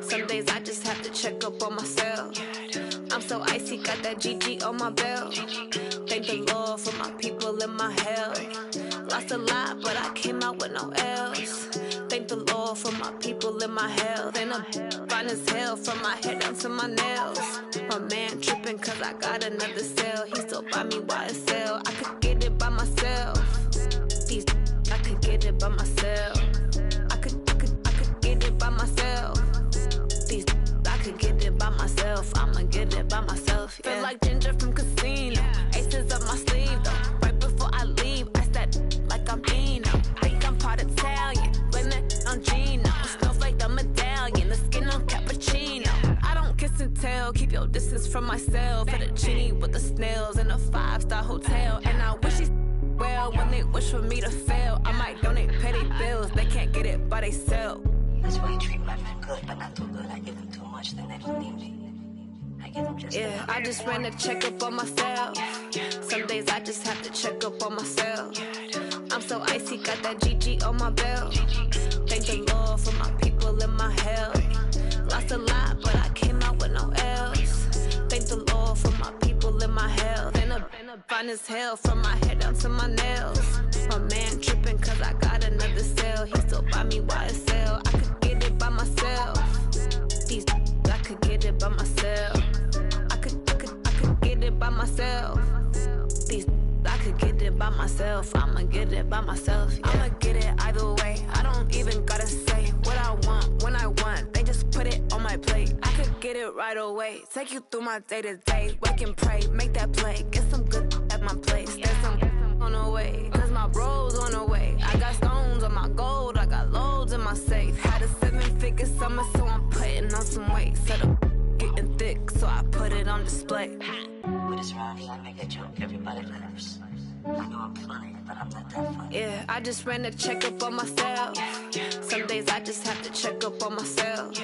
Some days I just have to check up on myself. I'm so icy, got that GG on my belt. Thank the Lord for my people in my health. Lost a lot, but I came out with no L's. Thank the Lord for my people in my health. And I'm fine as hell from my head down to my nails. My man tripping cause I got another cell. He still buy me YSL. I could get it by myself. These I could get it by myself. I could get it by myself. These I could get it by myself. I'ma get it by myself. Yeah. Feel like Ginger from Casino. Aces up my sleeve though. Right before I leave, I said like I'm Dino. Think I'm part Italian. Blame it on Gino. Smells like the medallion. The skin on cappuccino. I don't kiss and tell. Keep your distance from myself. Fettuccine with the snails in a 5-star hotel. And I wish well, when they wish for me to fail, I might donate petty bills. They can't get it by they sell. That's why you treat my men good, but not too good. I give them too much, then they don't need me. I give them just enough. I just ran a checkup on myself. Some days I just have to check up on myself. I'm so icy, got that GG on my belt. Thank the Lord for my people in my health. Lost a lot, but I came out with no L's. Thank the Lord for my people in my health. And I'm fine as hell from my head down to my nails. My man tripping cause I got another cell. He still buy me YSL. I could get it by myself. These I could get it by myself. I could get it by myself. These I could get it by myself. I'ma get it by myself. Yeah. I'ma get it either way. I don't even gotta say what I want when I want. They just put it on my plate. I could get it right away. Take you through my day to day. Wake and pray, make that play. Get some good at my place. There's some on the way. Cause my bro's on the way. I got stones on my gold. I got loads in my safe. Had a 7-figure summer, so I'm putting on some weight. Set up getting thick, so I put it on display. With this round here, I make a joke. Everybody laughs. I know I'm funny, but I'm not that funny. Yeah, I just ran a checkup on myself. Some days I just have to check up on myself.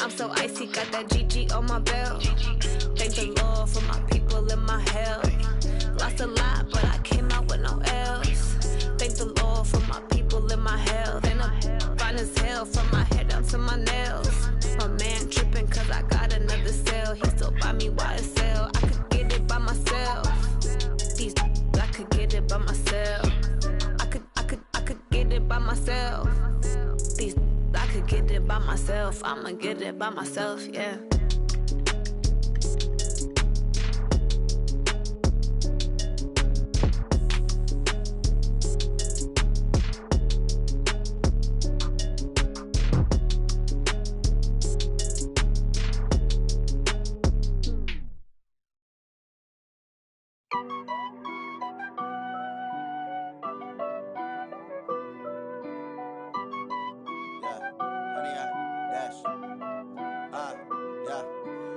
I'm so icy, got that GG on my belt. Thank the Lord for my people in my health. Lost a lot, but I came out with no L's. Thank the Lord for my people in my health. And I'm fine as hell from my head down to my nails. My man tripping cause I got another cell. He still buy me YSL. I could get it by myself. These I could get it by myself. I could get it by myself. These I could get it by myself. I'ma get it by myself, yeah.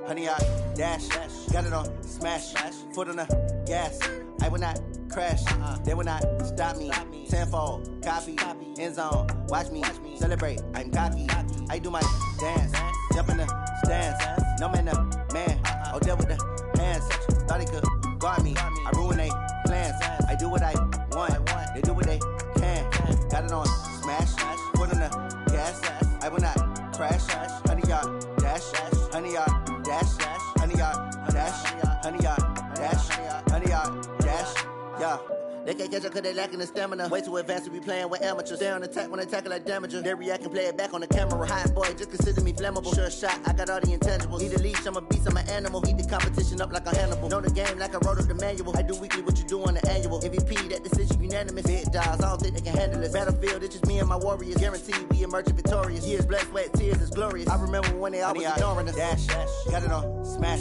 Honey, I dash, got it on smash, foot on the gas. I will not crash, they will not stop me. Tenfold, copy, end zone, watch me celebrate. I'm cocky, I do my dance, jump in the stands. No man, man, oh deal with the hands. Thought he could guard me, I ruin they plans. I do what I want, they do what they can. Got it on smash, foot on the gas. I will not crash, honey, y'all dash, honey, y'all dash, honey, y'all dash, honey, y'all dash, honey, y'all dash, yeah. They can't catch up cause they lacking the stamina. Way too advanced to be playing with amateurs. Stay on attack when they tackle like damager. They react and play it back on the camera. Hot boy, just consider me flammable. Sure shot, I got all the intangibles. Need a leash, I'm a beast, I'm an animal. Heat the competition up like a Hannibal. Know the game like I wrote up the manual. I do weekly what you do on the annual. MVP, that decision unanimous. Big dials, I don't think they can handle it. Battlefield, it's just me and my warriors. Guaranteed we emerging victorious. Years, blood, sweat, tears, it's glorious. I remember when they always ignoring us. Dash, got it on smash,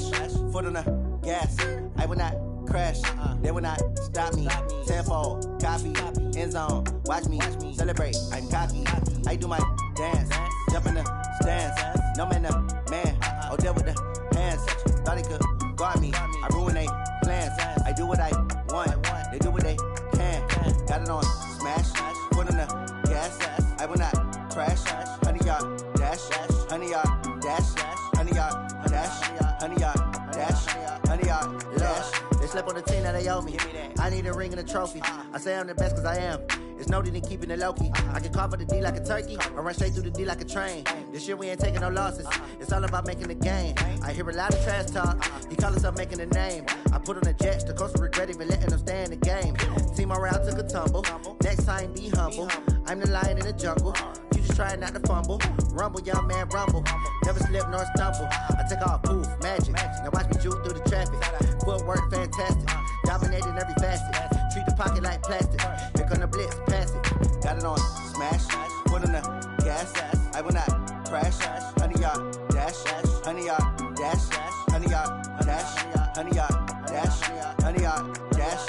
foot on the gas. I will not crash, they will not stop me. Tenfold, copy, end zone, watch me celebrate. I'm cocky, I do my dance, jump in the stands. No man, man, oh deal with the hands. Thought he could guard me, I ruin they plans. I do what I want, they do what they can. Got it on smash, foot on the gas. I will not crash, honey, y'all dash, honey, y'all dash, honey, y'all dash, honey, y'all dash, honey, y'all dash. They step on the team that they owe me. I need a ring and a trophy. I say I'm the best cause I am. It's no need in keeping it low-key. I can carve for the D like a turkey, or run straight through the D like a train. This year we ain't taking no losses. It's all about making the game. I hear a lot of trash talk. He call himself making a name. I put on the Jets, the coach will regret even letting them stay in the game. Team morale took a tumble. Next time be humble. I'm the lion in the jungle. You just trying not to fumble. Rumble, young man, rumble. Never slip nor stumble. I take off, poof, magic. Now watch me juke through the traffic. Footwork fantastic. Dominating every facet. Treat the pocket like plastic. Here come the blitz, pass it. Got it on smash. Put on the gas. I will not crash. 100-yard dash. 100-yard dash. 100-yard dash. 100-yard dash. 100-yard dash.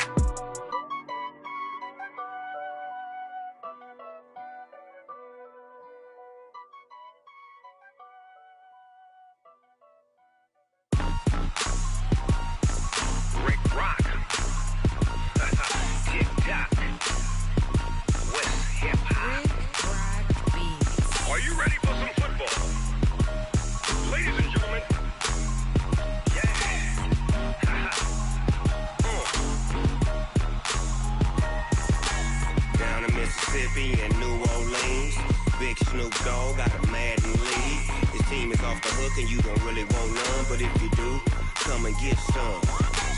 And New Orleans, Big Snoop Dogg got a Madden lead. His team is off the hook and you don't really want none, but if you do, come and get some.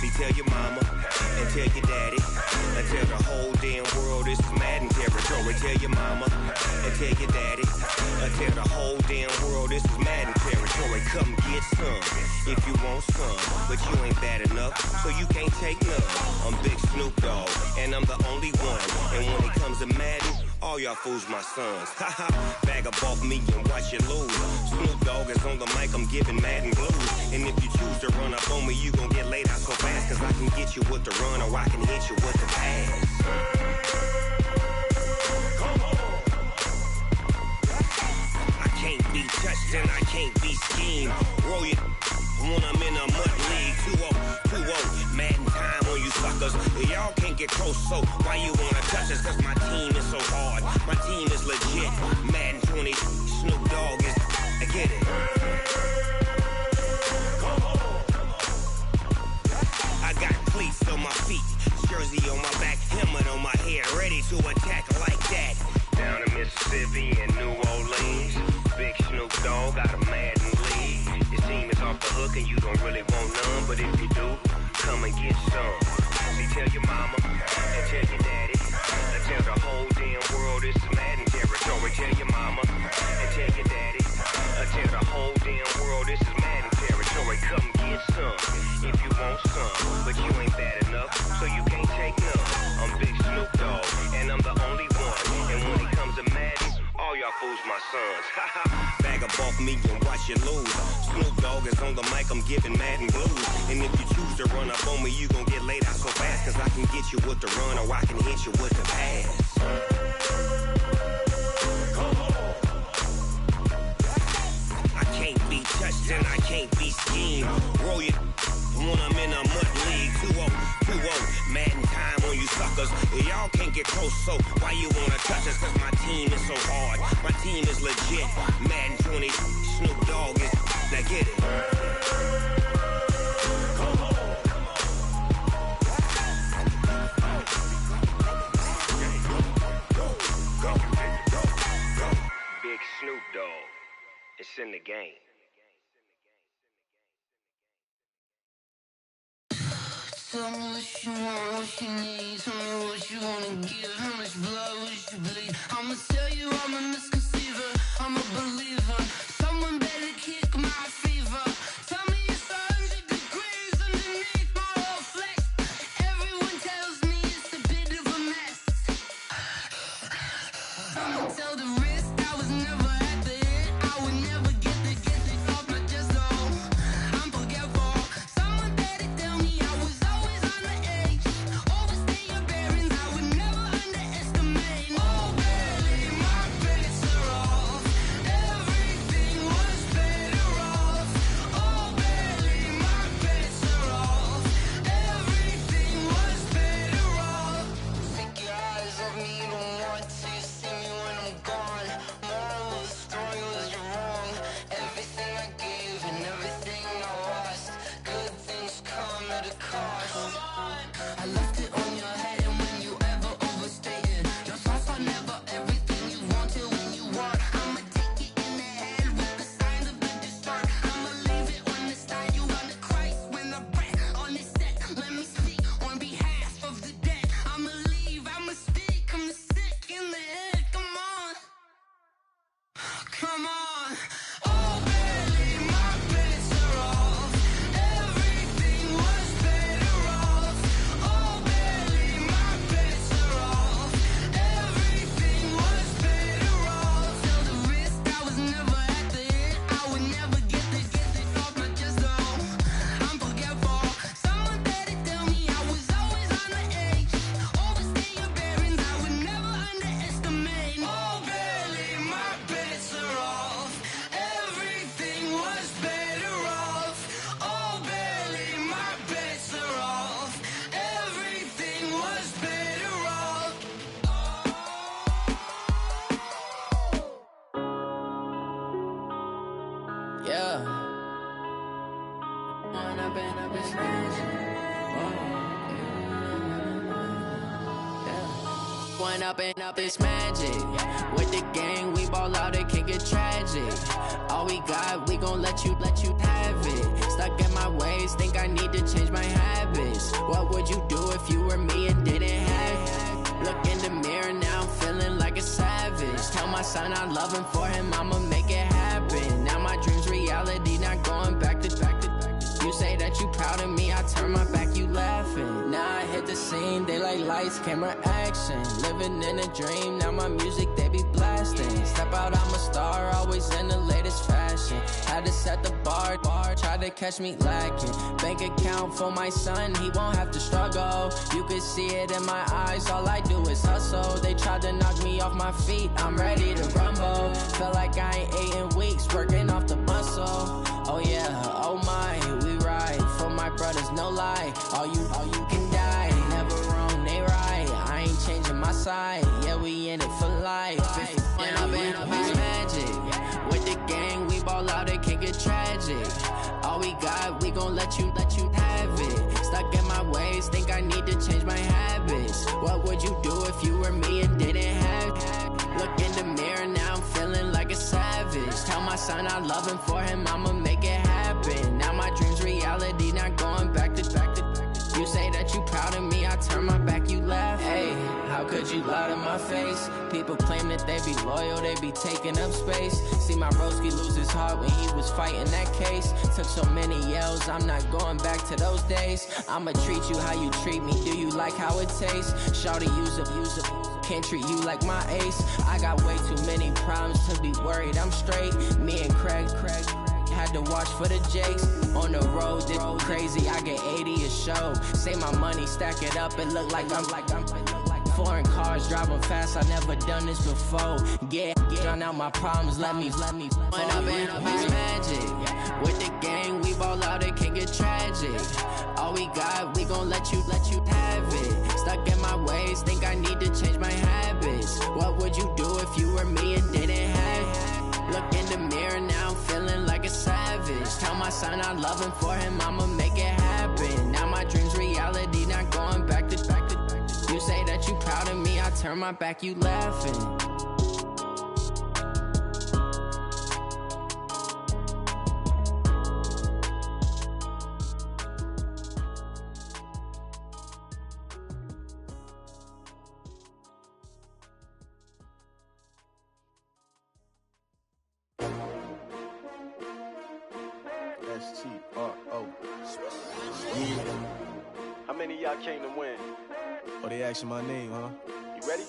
See, tell your mama and tell your daddy and tell the whole damn world this is Madden territory. Tell your mama and tell your daddy and tell the whole damn world this is Madden territory. Come get some if you want some, but you ain't bad enough, so you can't take none. I'm Big Snoop Dogg and I'm the only one, and when it comes to Madden, all y'all fools my sons. Haha, bag up off me and watch you lose. Snoop Dogg is on the mic, I'm giving Madden blues. And if you choose to run up on me, you gon' get laid out so fast, cause I can get you with the run or I can hit you with the pass. Come on. I can't be touched and I can't be schemed. Roll it when I'm in a mud league. 2-0, Madden time on you suckers. Y'all can't get close, so why you wanna touch us? Cause my team is so hard, my team is legit. Madden 20, Snoop Dogg is, I get it. Come on. I got cleats on my feet, jersey on my back, helmet on my head, ready to attack like that. Down in Mississippi and New Orleans, Big Snoop Dogg got a Madden lead. His team is off the hook and you don't really want none, but if you do, come and get some. See, tell your mama and tell your daddy and tell the whole damn world this is Madden territory. Tell your mama and tell your daddy and tell the whole damn world this is Madden territory. Come get some if you want some, but you ain't bad enough, so you can't take none. I'm Big Snoop Dogg and I'm the only one, and when it comes to Madden, all y'all fools my sons. Bag up off me and watch you lose. Snoop Dogg is on the mic, I'm giving Madden blues. And if you choose to run up on me, you gon' get laid out so fast, cause I can get you with the run or I can hit you with the pass. Come on. I can't be touched and I can't be schemed. Roll it when I'm in a mud league. 2-0, Madden time on you suckers. Y'all can't get close, so why you wanna touch us? Cause my team is so hard, my team is legit. Madden 20, Snoop Dogg is, now get it. Come on. Go. Big Snoop Dogg, it's in the game. Tell me what you want, what you need. Tell me what you wanna give. How much blood would you bleed? I'ma tell you I'm a misconceiver, I'm a believer. Someone better kick my fever. Tell me it's 100 degrees underneath my whole flesh. Everyone tells me it's a bit of a mess. I'ma tell the risk I was never at the end. I would never get it off my chest, though. I'm forgetful. Someone better tell me I was always on the edge. Overstay your bearings, I would never underestimate. Oh, baby, my credit's Up it's magic. With the gang, we ball out, it can get tragic. All we got, we gon' let you have it. Stuck in my ways, think I need to change my habits. What would you do if you were me and didn't have it? Look in the mirror, now I'm feeling like a savage. Tell my son I love him, for him I'ma make it happen. Now my dream's reality, not going back to. You say that you proud of me, I turn my back, you laughing. Now I hit the scene, they like lights, camera, action. Living in a dream, now my music, they be blasting. Step out, I'm a star, always in the latest fashion. Had to set the bar, try to catch me lacking. Bank account for my son, he won't have to struggle. You can see it in my eyes, all I do is hustle. They tried to knock me off my feet, I'm ready to rumble. Feel like I ain't ate in weeks, working off the muscle. Oh yeah, oh my, we ride for my brothers, no lie. All you can die, never wrong, they right. I ain't changing my side, yeah, we in it for life. When I've been up is magic. With the gang, we ball out, it can get tragic. All we got, we gon' let you have it. Stuck in my ways, think I need to change my habits. What would you do if you were me and didn't have it? Look in the mirror, now I'm feeling like a savage. Tell my son I love him, for him I'ma make it happen. Now my dream's reality, not going back to. You say that you proud of me, I turn my back, you laugh. Hey, how could you lie to my face? People claim that they be loyal, they be taking up space. See my broski lose his heart when he was fighting that case. Took so many yells, I'm not going back to those days. I'ma treat you how you treat me, do you like how it tastes? Shawty, use up, can't treat you like my ace. I got way too many problems to be worried, I'm straight. Me and Craig had to watch for the Jakes. On the road, this crazy, I get 80 a show. Say my money, stack it up, it look like I'm foreign cars, driving fast, I never done this before. Yeah, drown out my problems, let me. When I've been up is magic. With the gang, we ball out, it can get tragic. All we got, we gon' let you have it. Stuck in my ways, think I need to change my habits. What would you do if you were me and didn't have it? Look in the mirror, now I'm feeling like a savage. Tell my son I love him, for him I'ma make it happen. Now my dream's reality, not going back to. You say that you proud of me, I turn my back, you laughing. STRO. How many of y'all came to win? Oh, they asking my name, huh? You ready?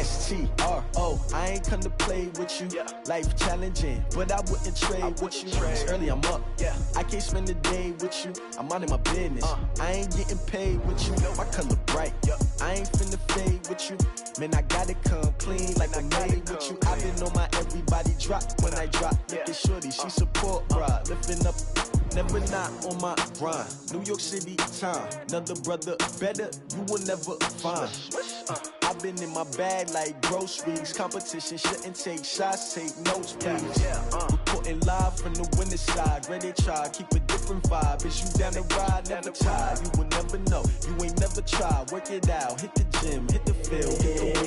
STRO. I ain't come to play with you. Yeah. Life challenging, but I wouldn't trade with you. It's early, I'm up. Yeah. I can't spend the day with you. I'm minding my business. I ain't getting paid with you. My color bright. I ain't finna fade with you. Man, I gotta come clean like I'm made with you. I've been on my everybody drop when I drop. Look at shorty, she support bra. Lifting up, never not on my grind. New York City time, another brother better, you will never find. I've been in my bag like groceries. Competition shouldn't take shots, take notes, please. Reporting live from the winter side. Ready to try, keep a different vibe. Is you down the ride, never tired. You will never know, you ain't never tried. Work it out, hit the gym, hit the field.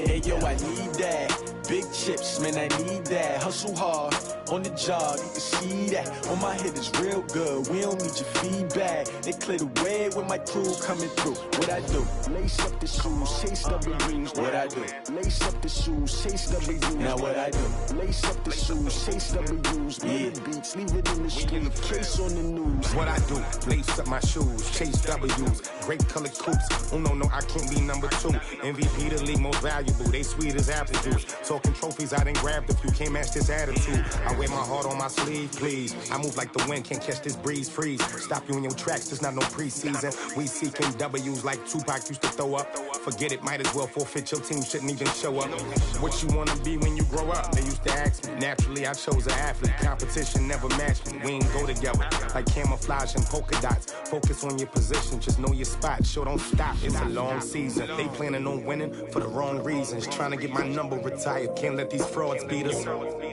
Hey yo, I need that. Big chips, man, I need that. Hustle hard, on the job, you can see that. On my head is real good, we don't need your feedback. They clear the way with my crew coming through. What I do? Lace up the shoes, chase W's. What I do? Lace up the shoes, chase W's. Now what I do? Lace up the shoes, chase W's. Yeah. Beats, leave it in the street, case on the news. What I do? Lace up my shoes, chase W's. Great colored coops. Oh no, I can't be number 2. MVP the league most valuable. They sweet as apple juice. Talking trophies, I done grabbed a few. Can't match this attitude. I wear my heart on my sleeve, please. I move like the wind, can't catch this breeze. Freeze. Stop you in your tracks, there's not no preseason. We seeking W's like Tupac used to throw up. Forget it, might as well forfeit fit, your team shouldn't even show up. What you wanna be when you grow up? They used to ask me. Naturally, I chose an athlete. Competition never matched me. We ain't go together like camouflage and polka dots. Focus on your position, just know your spot. Sure, don't stop. It's a long season. They planning on winning for the wrong reasons. Trying to get my number retired. Can't let these frauds beat us.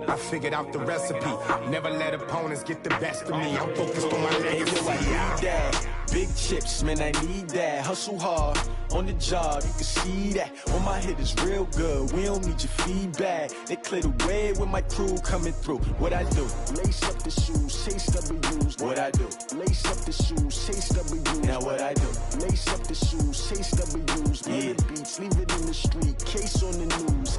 I figured out the recipe. Never let opponents get the best of me. I'm focused on my legacy. I need that. Big chips, man, I need that. Hustle hard on the job, you can see that. When my hit is real good, we don't need your feedback. They clear the way with my crew coming through. What I do? Lace up the shoes, chase W's. What I do? Lace up the shoes, chase W's. Now what I do? Lace up the shoes, chase W's. Yeah. The beats, leave it in the street, case on the news.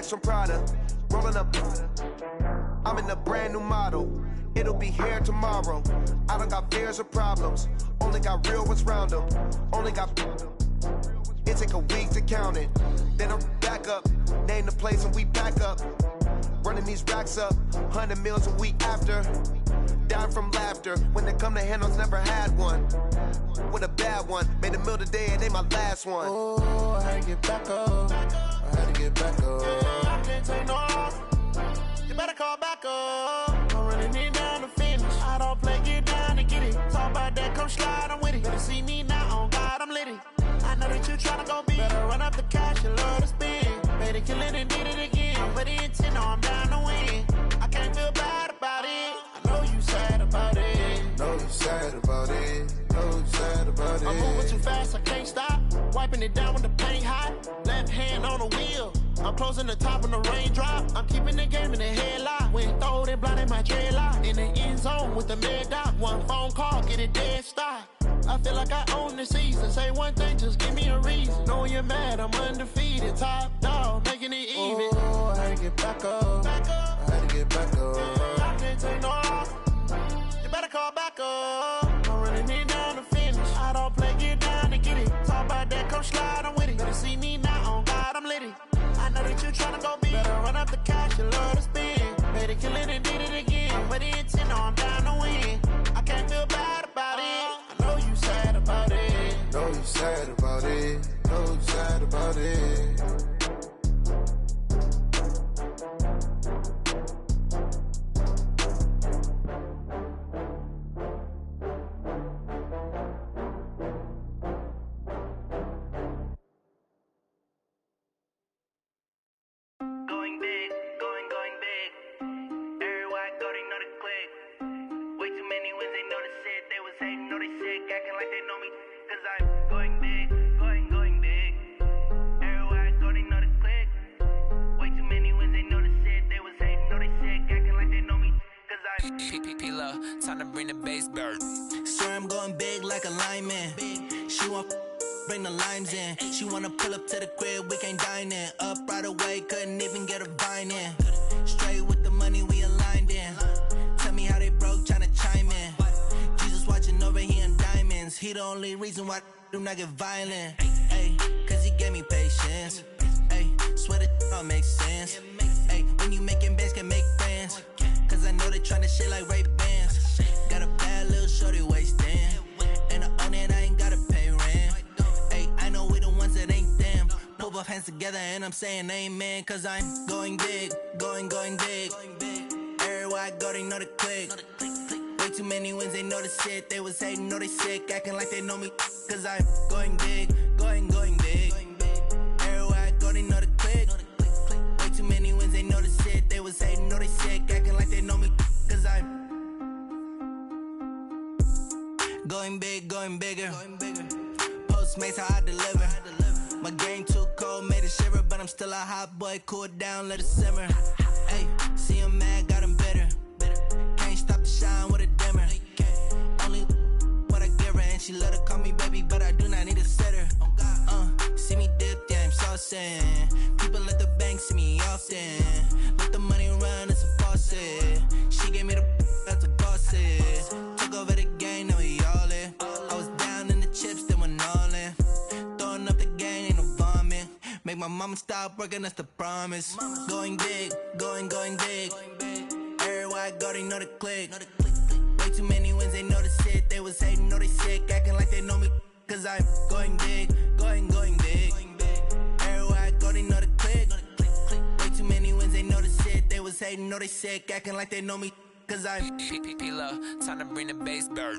From Prada, rolling up. I'm in a brand new model. It'll be here tomorrow. I don't got fears or problems. Only got real ones round them. Only got. It take a week to count it. Then I'm back up. Name the place and we pack up. Running these racks up, 100 meals a week after. Dying from laughter. When it come to handles, never had one. With a bad one, made a meal today and they my last one. Oh, I had to get back up. I had to get back up. I can't take no off. You better call back up. I'm running it down to finish. I don't play, get down to get it. Talk about that, come slide, I'm with it. Better see me now, on God, I'm litty. I know that you tryna go big. Better run up the cash, you love to spend. Better kill it and did it again. But the intent, no, I'm down to win. I can't feel bad about it. I know you sad about it. Know you sad about it. Know you sad about it. I'm moving too fast, I can't stop. Wiping it down with the paint hot. Left hand on the wheel. I'm closing the top when the raindrop. I'm keeping the game in the headlock. When throwed and blinded my dreadlock. In the end zone with the mad dot. One phone call, get it dead stop. I feel like I own the season. Say one thing, just give me a reason. Knowing you're mad, I'm undefeated. Top dog, making it even. Oh, I had to get back up. I had to get back up. I can't take no off. You better call back up. I'm running it down to finish. I don't play, get down to get it. Talk about that, come slide, I'm with it. Better see me now, on God, I'm litty. I know that you tryna go big. Better run up the cash, you love to spend. Better kill it and did it again. But the intent, no, I'm down to win. I can't feel bad about it. I know you sad about it. Know you sad about it. Know you sad about it. Going big, going big. Everywhere I go, they know the click. Way too many wins, they know the shit. They was hating, know they sick, acting like they know me. Cause I'm going big, going big. Everywhere I go, they know the click. Way too many wins, they know the shit. They was hating, know they sick, acting like they know me. Cause I'm P-P-P-Love, time to bring the bass bird. Swear I'm going big like a lineman. She want bring the limes in. She wanna pull up to the crib, we can't dine in. Up right away, couldn't even get a vine in. Straight with the money, we aligned in. Tell me how they broke, tryna chime in. Jesus watching over, he in diamonds. He the only reason why I do not get violent. Ay, cause he gave me patience. Ay, swear that all makes sense. Ay, when you making bands, can make friends. Cause I know they tryna shit like Ray-Bans. Got a bad little shorty wasting. And I own it, I ain't gotta pay rent. Ay, I know we the ones that ain't them. Pull both hands together and I'm saying amen. Cause I'm going big, going big. Everywhere I go, they know the click. Way too many wins, they know the shit. They was hating, know they sick, acting like they know me. Cause I'm going big, going big. Everywhere I go, they know the click. Way too many wins, they know the shit. They was hating, know they sick, acting like they know me. Cause I'm going big, going bigger. Postmates, how I deliver. My game too cold, made it shiver. But I'm still a hot boy, cool down, let it simmer. Hey, see him mad, got him bitter. Can't stop the shine with a dimmer. Only what I give her, and she let her call me baby, but I do not need a sitter. See me dip, yeah, I'm saucing. People at the bank see me often. Let the money run, it's a faucet. She gave me the that's a faucet. Took over the game, now we all in. I was down in the chips, then went all in. Throwing up the gang, ain't no vomit. Make my mama stop working, that's the promise. Going big, going big. Everywhere I go, they know the click. Way too many wins, they know the shit. They was hating, know they sick, acting like they know me. Cause I'm going big, going big. Everywhere I go, they know the click. Way too many wins, they know the shit. They was hating, know they sick, acting like they know me. Cause I'm P-P-P-Love, time to bring the bass bird.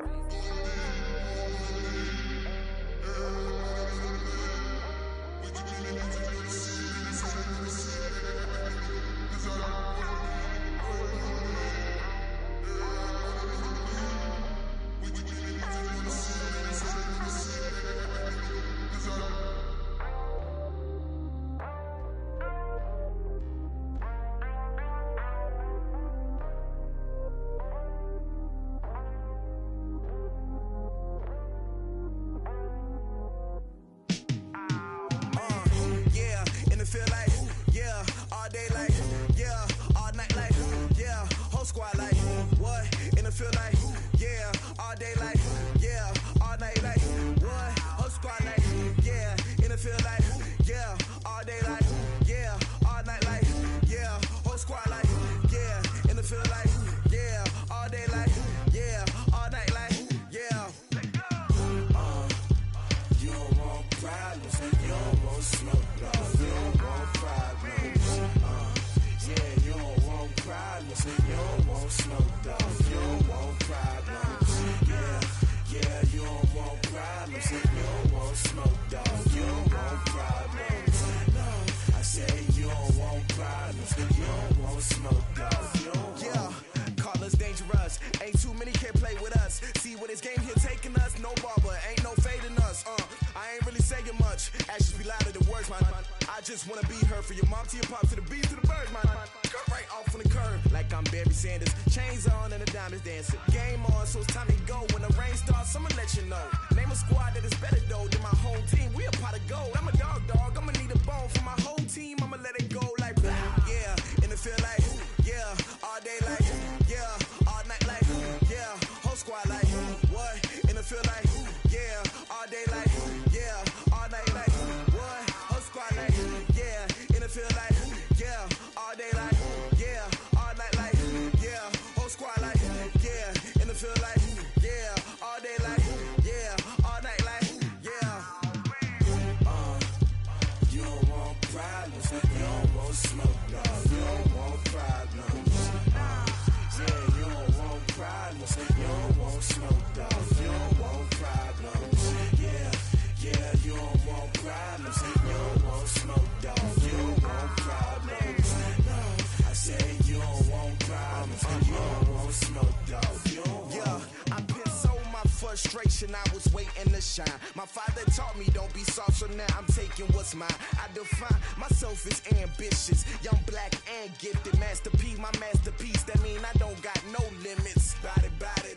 want smoke, dog. You don't want problems. Yeah, you don't want problems. You don't want smoke, dog. You don't want problems. Yeah, you don't want problems. You don't want smoke, dog. You don't want problems. No, I say you don't want problems. You don't want smoke, dog. You don't want. Call us dangerous. Ain't too many can play with us. See what this game here taking us. No barber, ain't no fading us. I ain't really saying much. Actions be louder than words, man. I just wanna be heard. For your mom to your pop to the beat to the bird, man. Cut right off on the curb like I'm Barry Sanders. Chains on and the diamonds dancing. Game on, so it's time to go. When the rain starts, I'ma let you know. Name a squad that is better though than my home team. We a pot of gold. I'm a dog. I'ma need a bone for my whole team. I'ma let it go like yeah. And it feel like yeah. All day like yeah. All night like yeah. Whole squad like what? And it feel like yeah. All day like yeah. All night like what? Whole squad like yeah. And it feel like yeah. All day like yeah. All night like yeah. Whole squad like yeah. And it feel like yeah. All day like yeah. All night like yeah. You don't want problems. You don't want smoke, dog. You don't want problems. Yeah, you don't want problems. You don't want smoke, dog. You don't want problems. Yeah, you don't want problems. You don't want smoke, dog. You don't want problems. No, I say you don't want problems. You don't want smoke, dog. You don't want. I pissed so my frustration. I was waiting to shine. My father taught me don't be soft, so now I'm taking what's mine. I define myself as ambitious, young, black, and gifted. Masterpiece, my masterpiece. That mean I don't got no limits. Bout it,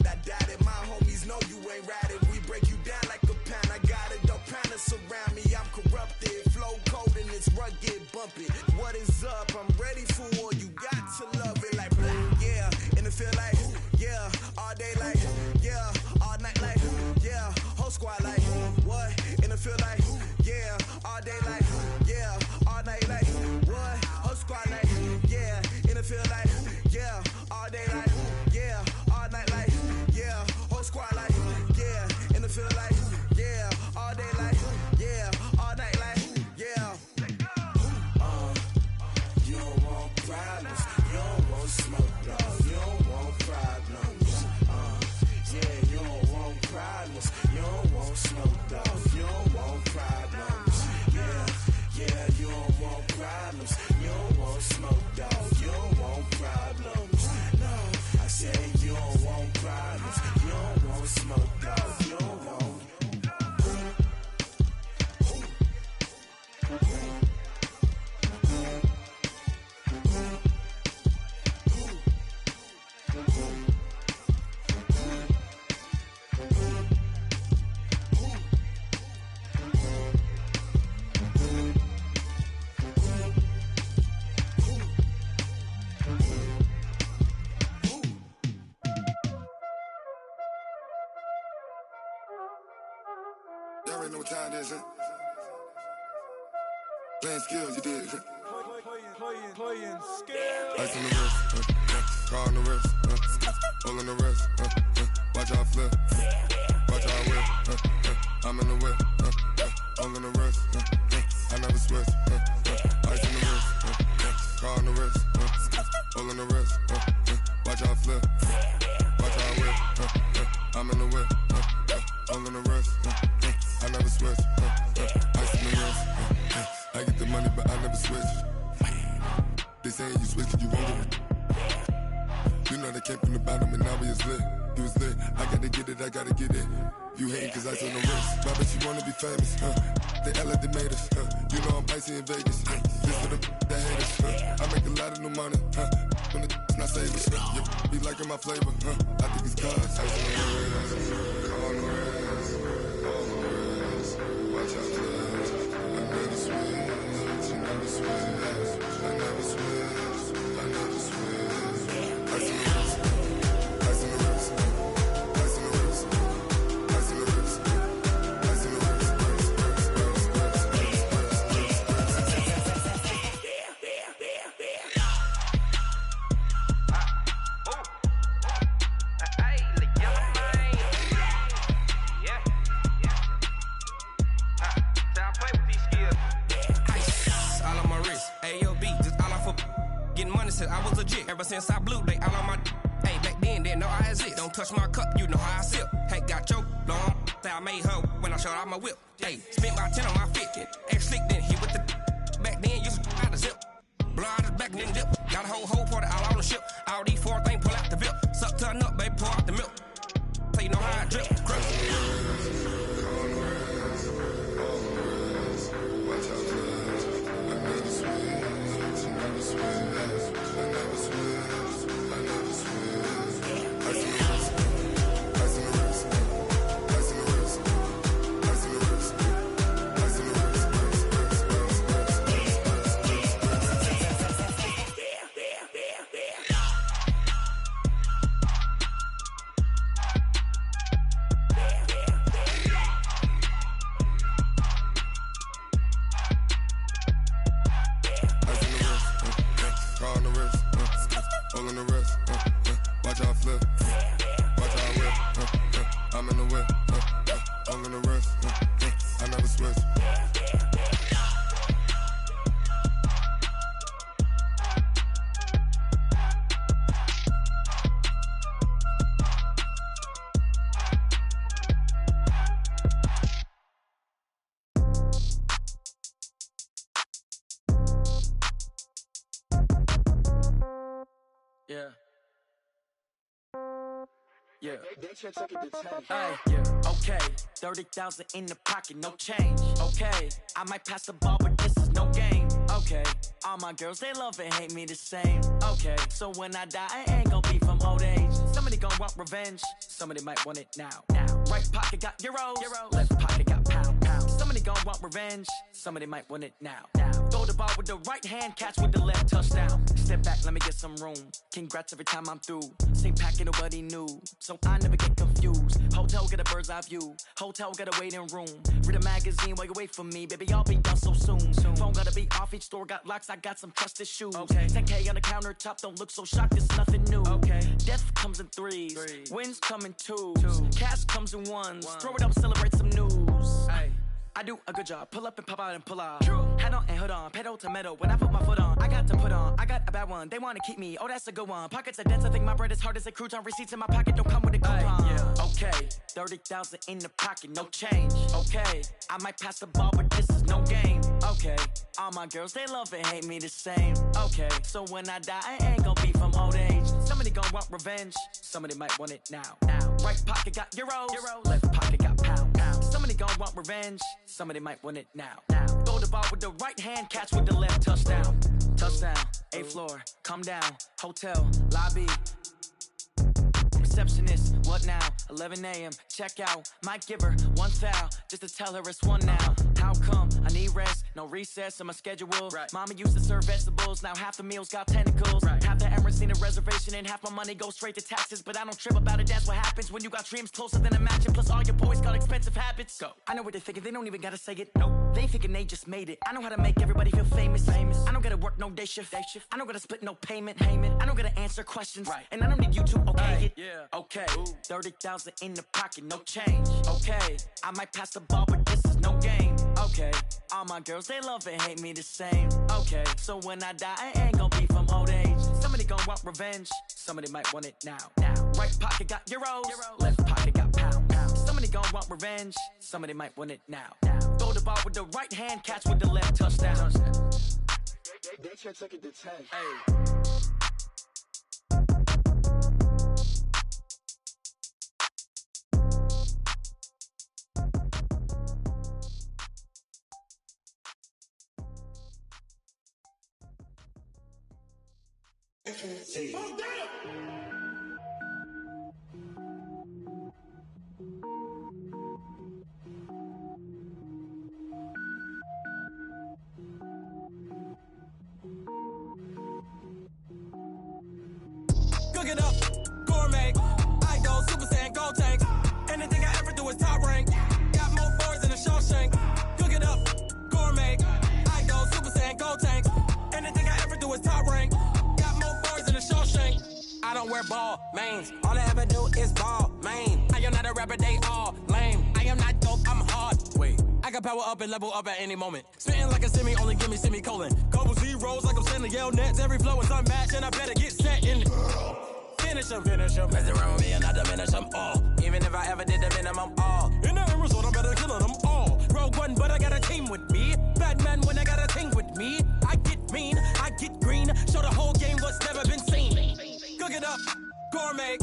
I doubt it. My homies know you ain't ratted. We break you down like a pound. I got it, don't pound us around me. I'm corrupted, flow cold and it's rugged, bumpy. What is up? I'm ready for war. You got to love it like yeah. And it feel like yeah. All day like yeah. All night like yeah. Whole squad like what? And it feel like yeah. All day like yeah. All night like what? Whole squad like yeah. And it feel like yeah. All day like yeah. All night like yeah. Whole squad like yeah. And it feel like yeah. All day like yeah. All night like yeah. You don't want problems. You don't want smoke, dog. You don't want problems. Yeah, you don't want problems. You don't want smoke, dog. You don't want problems. Yeah, you don't want problems. You don't want smoke, dog. You don't want problems. No, I say you don't want problems. You don't want smoke, dog. You don't want. Y'all already know what time it is, huh? Playing skills, you did. Playing skills. Ice on the wrist, car on the wrist, hole on the wrist, watch out flip, watch out whip, I'm in the whip, hole on the wrist, I never switch, ice on the wrist, car on the wrist, hole on the wrist, watch out flip, watch out whip, I'm in the whip, hole on the wrist, I never switch, ice on the wrist, I get the money but I never switch. They saying you switch, you won't get it. You know they came from the bottom and now we is lit. You was lit, I gotta get it, I gotta get it. You hating cause ice on the wrist. Why bet you wanna be famous, They act like they made us, You know I'm icy in Vegas, This for the that hate us, I make a lot of new money, When the not savers, Be liking my flavor, I think it's cause ice on the wrist, on the wrist, on the wrist. Watch out for this, I never switch, I never switch, I never switch, I never switch. Ice on the wrist, ice on the wrist, ice on the wrist, ice on the wrist, ice on the wrist, Ever since I blew, they all on my hey, back then, didn't know I exist. Don't touch my cup, you know how I sip. Hey, got your long, say I made her when I showed out my whip. Hey, spent about 10 on my 50. Ex-slick, then hit with the back then, used to out the zip. Blow out his back, then dip. Got a whole party all on the ship. All these 4 things, pull out the VIP. Suck, turn up, baby, pour out the milk. So you know how I drip. Yeah. Hey, yeah. Okay, 30,000 in the pocket, no change. Okay, I might pass the ball, but this is no game. Okay, all my girls, they love and hate me the same. Okay, so when I die, I ain't gon' be from old age. Somebody gon' want revenge, somebody might want it now. Right pocket got euros, left pocket got pound. Somebody gon' want revenge, somebody might want it now. Throw the ball with the right hand, catch with the left, touchdown. Step back, let me get some room. Congrats every time I'm through. Same packet, nobody knew, so I never get confused. Hotel get a bird's eye view, hotel get a waiting room. Read a magazine while you wait for me, baby, I'll be done so soon. Phone gotta be off, each store got locks, I got some trusted shoes. 10K on the countertop, don't look so shocked, it's nothing new. Death comes in threes, wins come in twos, cash comes in ones. Throw it up, celebrate some news. I do a good job, pull up and pop out and pull out. Head on and hood on, pedal to metal. When I put my foot on, I got to put on. I got a bad one, they wanna keep me, oh that's a good one. Pockets are dense, I think my bread is hard as a crouton. Receipts in my pocket don't come with a coupon. Okay, 30,000 in the pocket, no change. Okay, I might pass the ball, but this is no game. Okay, all my girls, they love and hate me the same. Okay, so when I die, I ain't gon' be from old age. Somebody gon' want revenge, somebody might want it now. Right pocket got euros, left pocket got pound. Somebody gon' want revenge, somebody might want it now. Throw the ball with the right hand, catch with the left, touchdown. Touchdown, 8th floor, come down, hotel, lobby. Receptionist, what now? 11 a.m., check out. Might give her one foul, just to tell her it's one now. How come? I need rest, no recess in my schedule. Mama used to serve vegetables, now half the meals got tentacles. Half the Emirates need a reservation and half my money goes straight to taxes. But I don't trip about it, that's what happens when you got dreams closer than a match. And plus all your boys got expensive habits. Go. I know what they're thinking, they don't even gotta say it. Nope. They thinking they just made it. I know how to make everybody feel famous. I don't gotta work no day shift. I don't gotta split no payment. I don't gotta answer questions. And I don't need you to okay it. Okay, 30,000 in the pocket, no change. Okay, I might pass the ball, but this is no game. Okay, all my girls, they love and hate me the same. Okay, so when I die, I ain't gon' be from old age. Somebody gon' want revenge, somebody might want it now. Right pocket got euros, left pocket got pound. Somebody gon' want revenge, somebody might want it now. Throw the ball with the right hand, catch with the left, touchdown. They can't take it to 10. Cook it up, gourmet. I go Super Saiyan, gold tank. Anything I ever do is top rank. Got more boys than a Shawshank. Cook it up, gourmet. I go Super Saiyan, gold tank. Anything I ever do is top rank. Got more boys than a Shawshank. I don't wear ball mains. All I ever do is ball main. I am not a rapper, they all lame. I am not dope, I'm hard. Wait, I can power up and level up at any moment. Spitting like a semi, only give semicolon. Couple zeros like I'm sending yell nets. Every flow is unmatched, and I better get set in. Finish them. Mess around with me and I diminish them all. Even if I ever did the minimum, all. In the end result, I better kill them all. Rogue One, but I got a team with me. Batman when I got a thing with me. I get mean, I get green. Show the whole game what's never been seen. Cook it up, gourmet.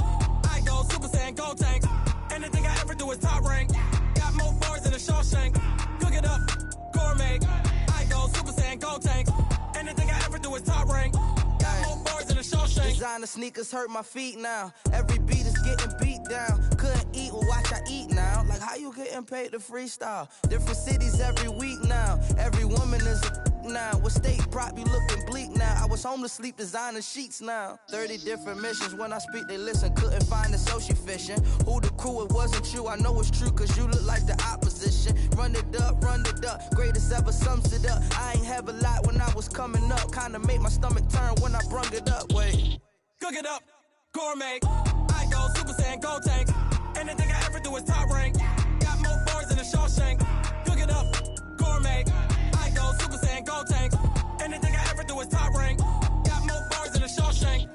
I go Super Saiyan, Gold Tank. Anything I ever do is top rank. Got more bars than a Shawshank. Cook it up, gourmet. I go Super Saiyan, Gold Tank. Anything I ever do is top rank. Got more bars than a Shawshank. Designer sneakers hurt my feet now. Every beat is getting beat down. Couldn't eat, well watch I eat now. Like how you getting paid to freestyle? Different cities every week now. Every woman is a now. With state prop, you looking bleak now. I was home to sleep, designer sheets now. 30 different missions. When I speak, they listen. Couldn't find the social fishing. Who the crew, it wasn't you. I know it's true, cause you look like the opposition. Run it up. Greatest ever sums it up. I ain't have a lot when I was coming up. Kinda made my stomach turn when I brung it up. Wait. Cook it up, gourmet. I go Super Saiyan, Gold Tank. Anything I ever do is top rank. Got more bars than a Shawshank. Cook it up, gourmet. I go Super Saiyan, Gold Tank. Anything I ever do is top rank. Got more bars than a Shawshank.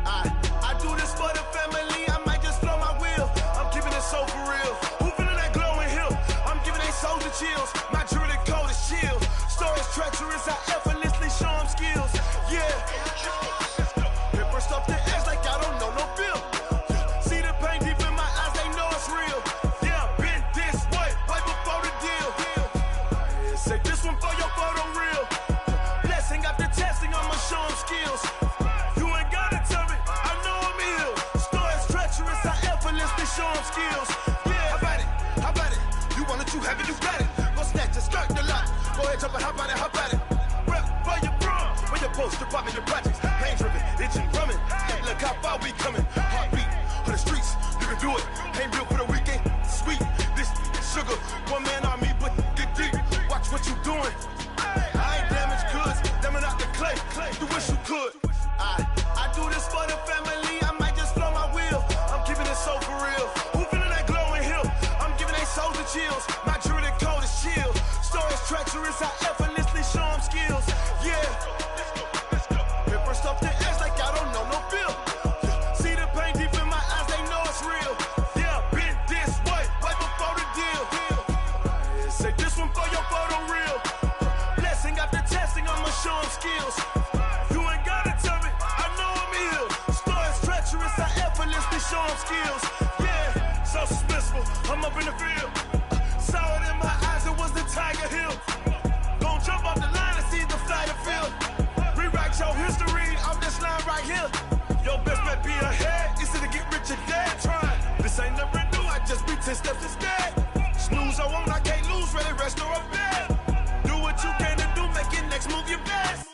I do this for the family. I might just blow my wheel. I'm keeping it so for real. Who feeling that glowing hill? I'm giving they soldier chills. My jewelry code is chill. Stories treacherous. I effortlessly show them skills. Yeah. Paper stuff the edge like I don't know no bill. See the pain deep in my eyes. They know it's real. Yeah, been this way before the deal. Say this one for your photo reel. Blessing after testing. I'ma show them skills. Show them skills. Yeah, how about it? You want it, you have it, you got it. Go snatch it, skirt the lot. Go ahead, jump it, how about it? Rep for your bro, for your poster, popping your projects. Pain driven, itching, drumming. Hey, look how far we coming. Heartbeat on the streets, you can do it. Ain't built for the weekend. Sweet, this sugar, one man army, but get deep. Watch what you doing. I ain't damaged goods, damn it out the clay. You wish you could. I do this for the family. I might just blow my wheel. I'm keeping it so for real. Who feeling that glowing hill? I'm giving they soldier chills. My jewelry code is chill. Stories treacherous. I effortlessly show them skills. Yeah. Paper stuff the edge like I don't know no bill. See the pain deep in my eyes. They know it's real. Yeah, been this way before the deal. Say this one for your photo reel. Blessing after testing. I'ma show them skills. You ain't gotta tell me. I know I'm ill. Stories treacherous. I effortlessly show them skills. Yeah, so suspenseful. I'm up in the field. Saw it in my eyes. It was the Tiger Hill. Gon' jump off the line and see the flyer field. Rewrite your history off this line right here. Your best bet be ahead. It's to get rich or dead trying. This ain't never new. I just be 10 steps instead. Snooze, I won't. I can't lose. Ready, rest or a bed. Do what you can to do. Make your next move your best.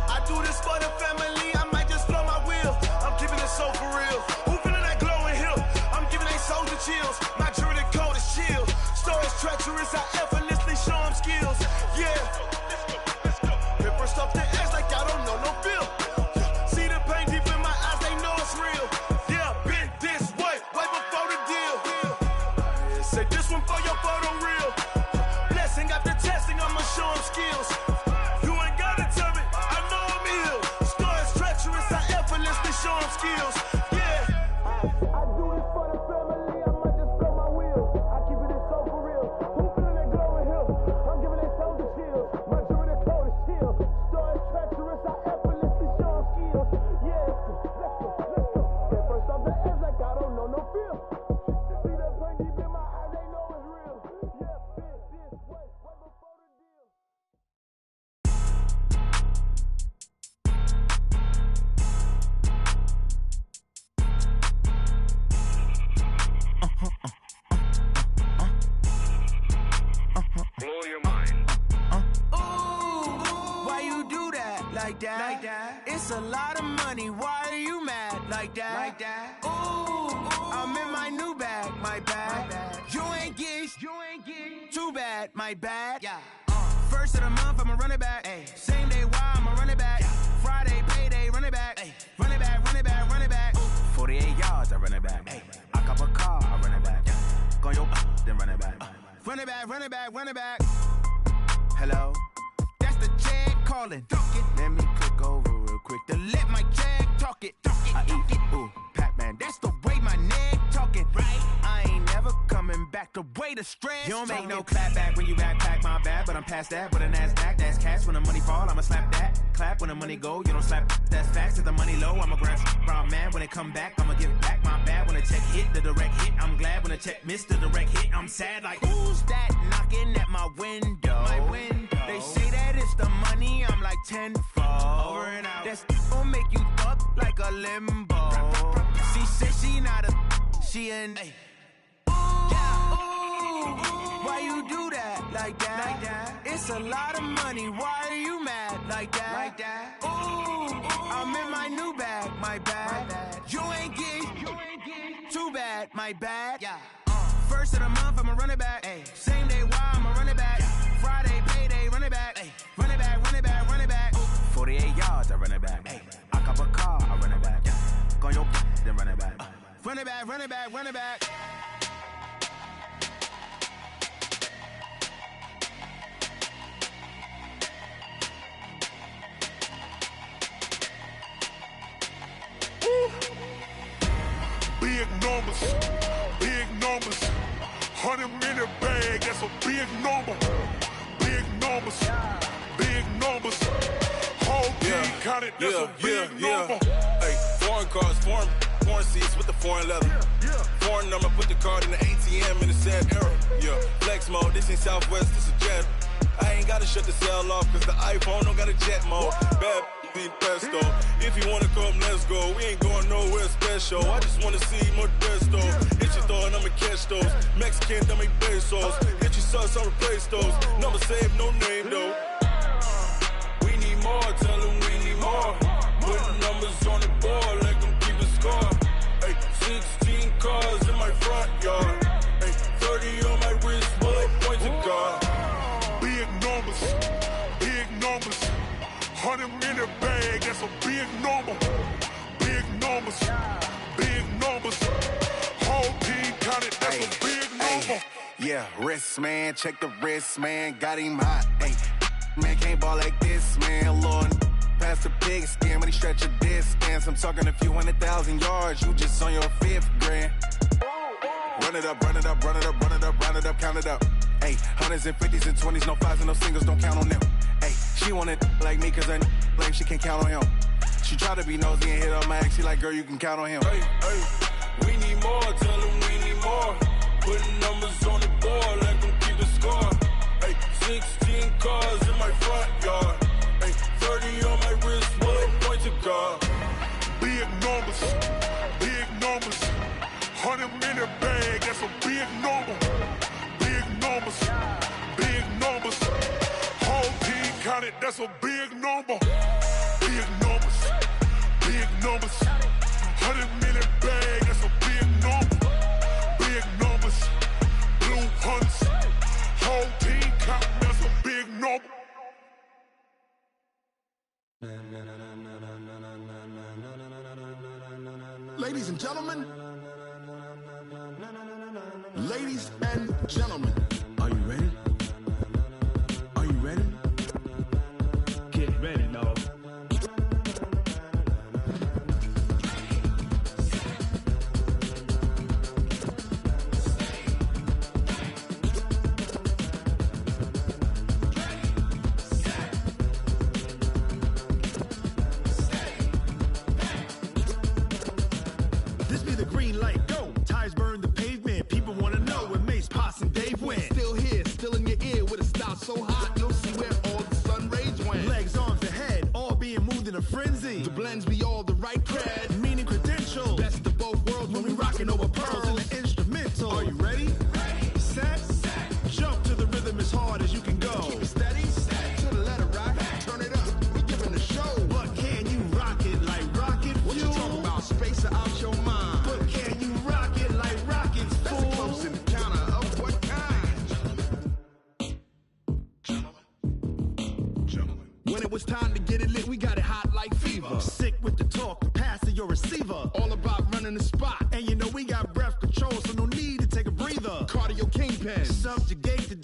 I do this for the family. I might just blow my wheel. I'm keeping it so for real. Who feeling that glowing hill? I'm giving they soldier chills. My jewelry code is chill. Stories treacherous. I effortlessly show them skills. Yeah. Paper stuff the edge like I don't know no bill. See the pain deep in my eyes. They know it's real. Yeah, been this way before the deal. Say this one for your photo reel. Blessing after testing. I'ma show them skills. You ain't gotta tell me. I know I'm ill. Stories treacherous. I effortlessly show them skills. Yeah. I do this for the family. I might just blow my wheel. I keep it so for real. Who feeling that glowing hill? I'm giving they soldier chills. My jewelry code is chill. Stories treacherous. I effortlessly show them skills. Yeah. Let's go. Get first off the edge like I don't know no feel. See that pain deep in my eyes. They know it's real. Yeah, been this way before the deal. Blow your mind. Why you do that? Like that? It's a lot of money. Why are you mad? Like that? I'm in my new bag. My bag. You ain't get. Too bad. My bad. Yeah. First of the month, I'ma run it back. Ay. Same day, why I'ma run it back. Friday, payday, run it back. Ay. Run it back. 48 yards, I run it back. Ay. I cop a car, I run it back. Run it back, run it back, run it back. Hello? That's the jag calling. Let me click over real quick to let my jag talk it. I eat it, ooh, Pac-Man. That's the way my neck talking. Right? I ain't never coming back the way the stress. You don't make no clap back when you backpack, my bad. But I'm past that with a NASDAQ. That's cash when the money fall. I'ma slap that. Clap when the money go. You don't slap. That's facts. If the money low, I'ma grab brown man. When it come back, I'ma give back my bad. When the check hit, the direct hit. I'm glad when the check missed the direct hit. I'm sad like, who's that knocking at my window? My window. They say that it's the money. I'm like tenfold. Over and out. That's gon' make you up like a limbo. She said she not a. She an. Hey. Why you do that like that? Like that? It's a lot of money. Why are you mad like that? Like that? Ooh, I'm in my new bag. My bad. You ain't get too bad. My bad. Yeah. First of the month, I'ma run it back. Ay. Same day, why I'ma run it back. Friday, payday, run it back. Ay. Run it back, run it back, run it back. 48 yards, I run it back. Ay. I cop a car, I run it back. Go on your then run it back. Run it back, run it back, run it back. Big numbers, big numbers. 100-minute bag, that's a big number. Big numbers, big numbers. Whole team counted, that's a big number. Hey, foreign cars, foreign seats with the foreign leather. Foreign number, put the card in the ATM in the sad era. Yeah, flex mode, this ain't Southwest, this a jet. I ain't gotta shut the cell off, cause the iPhone don't got a jet mode. Bad in pesto. If you wanna come, let's go. We ain't going nowhere special. I just wanna see Modesto. Hit your thought, I'ma catch those. Mexican, dummy pesos. Hit your sauce, I'll replace those. Number saved, no name though. We need more, tell them we need more. Putting numbers on the board, let them keep a score. Hey, 16 cars in my front yard. Hey, 30 on my wrist, bullet point to God. Big numbers, big numbers. 100-minute bag, that's a big number. Big numbers, big numbers. Whole team counted, that's a big number. Yeah, wrist man, check the wrist man, got him hot. Ay, man can't ball like this, man. Lord, past the pig skin, but he stretch a distance. I'm talking a few 100,000 yards, you just on your 5th grand. Run it up, run it up, run it up, run it up, run it up, count it up. Ay, 100s and 50s and 20s, no 5s and no singles, don't count on them. Ay, she want it like me, cause her like she can count on him. She try to be nosy and hit on my ex, she like, girl, you can count on him. Hey, hey, we need more, tell them we need more. Putting numbers on the board, let them keep a score. Hey, 16 cars in my front yard. Hey, 30 on my wrist, bullet point to God. Big numbers, big numbers. 100-minute bag, that's a big number. Big numbers, big numbers. Whole team counted, that's a big number. Big numbers, big numbers. 100-minute bag, that's a big number. Big numbers, blue hunts. Whole team counting, that's a big number. Ladies and gentlemen, ladies and gentlemen, are you ready? Are you ready? Get ready, dog. This be the green light, go. Tires burn the pavement. People wanna know where Mace, Poss, and Dave went. Still here, still in your ear with a style so hot, you'll see where all the sun rays went. Legs, arms, and head, all being moved in a frenzy. The blends be all the right cred, meaning credentials. Best of both worlds when we rockin' over pearls in the instrumental. Are you ready? Ready. Set. Jump to the rhythm as hard as you can go. Keep it steady. To the letter rock. Turn it up. We giving the show. But can you rock it like rocket fuel? What you talking about? Space out your mind. But can you rock it like rockets, fool? That's a close encounter of what kind? Gentlemen. When it was time to get it lit, we got it hot like fever. Sick with the talk, the pass to your receiver. All about running the spot. And you know we got breath control, so no need to take a breather. Cardio kingpin. Subjugate the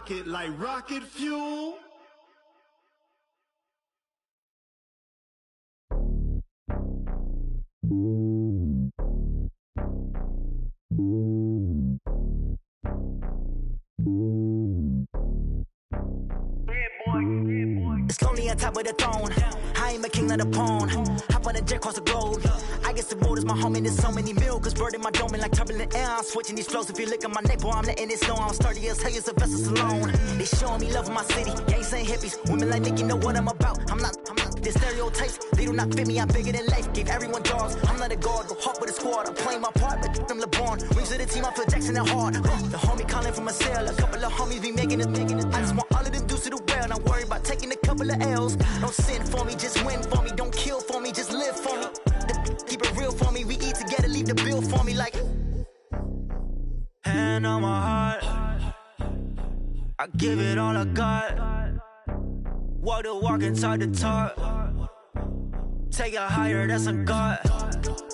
rocket like rocket fuel. It's lonely on top of the throne. I ain't a king of the pawn. Hop on a jet across the globe. I guess the world is my home and there's so many miracles burning my dome and like turbulent air. I'm switching these flows. If you look at my neck, boy, I'm letting it snow. I'm sturdy as hell, as a vessel alone. They showing me love in my city. Gangs ain't hippies. Women like Nicki know what I'm about. I'm not the stereotypes. They do not fit me. I'm bigger than life. Gave everyone dogs. I'm not a guard. Go hard with a squad. I'm playing my part, but I'm LeBron. Rings of the team. I feel Jackson and hard. The homie calling from a cell. A couple of homies be making it. I just want all of them dudes to the well. Not worry about taking a couple of L's. Don't sin for me, just win for me. Don't kill for me, just live for me. Keep it real for me. We eat together, leave the bill for me like. Hand on my heart, I give it all I got. Walk the walk inside the talk. Take it higher, that's a God.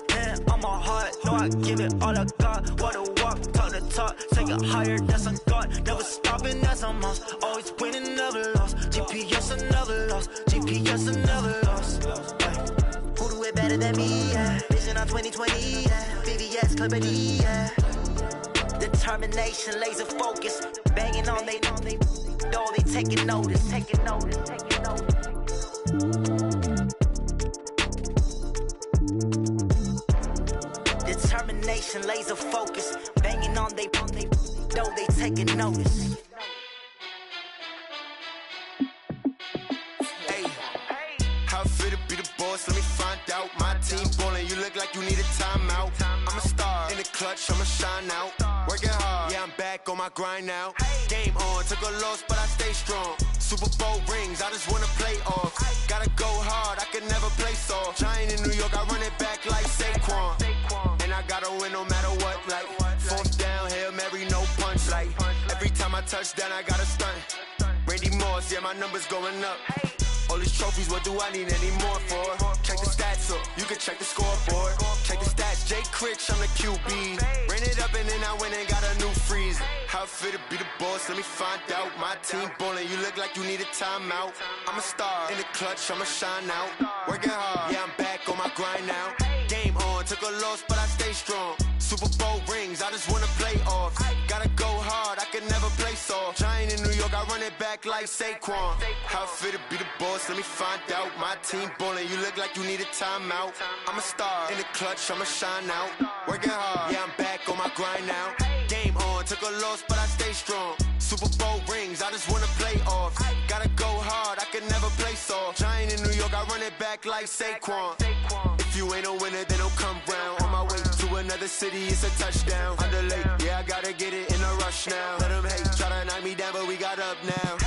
Hand on my heart, no, I give it all I got. Walk the walk, talk the talk. Take it higher, that's a God. Never stopping, that's a must. Always winning, never lost. GPS, I never lost. GPS, I never lost. Who do it better than me? Yeah. Vision on 2020. Yeah. VVS, Clippity. Yeah. Determination, laser focus. Banging on they door, they taking notice. Taking notice. Taking notice. Determination, laser focus. Banging on they door, they taking notice. How fit to be the boss? Let me find out. My team ballin', you look like you need a timeout. I'm a star in the clutch, I'ma shine out. Working hard, yeah, I'm back on my grind now. Game on, took a loss, but I stay strong. Super Bowl rings, I just wanna play off. Gotta go hard, I can never play soft. Giant in New York, I run it back like Saquon. And I gotta win no matter what, like fourth down, Hail Mary, no punch. Like every time I touch down, I gotta stunt. Randy Moss, yeah, my numbers going up. All these trophies, what do I need any more for? Check the stats up, you can check the scoreboard. Check the stats, Jay Critch, I'm the QB. Ran it up and then I went and got a new freeze. How fit to be the boss, let me find out. My team ballin', you look like you need a timeout. I'm a star in the clutch, I'ma shine out. Working hard, yeah, I'm back on my grind now. Game on, took a loss, but I stay strong. Super Bowl rings, I just wanna play off. Gotta go hard, I can never play soft. Giant in New York, I run it back like Saquon. How fit to be the boss, let me find out. My team ballin', you look like you need a timeout. I'm a star in the clutch, I'ma shine out. Working hard, yeah, I'm back on my grind now. Game on, took a loss, but I stay strong. Super Bowl rings, I just wanna play off. Gotta go hard, I can never play soft. Giant in New York, I run it back like Saquon. If you ain't a winner, then don't come round. On my way to another city, it's a touchdown. Underlay, yeah, I gotta get it in a rush now. Let them hate, try to knock me down, but we got up now.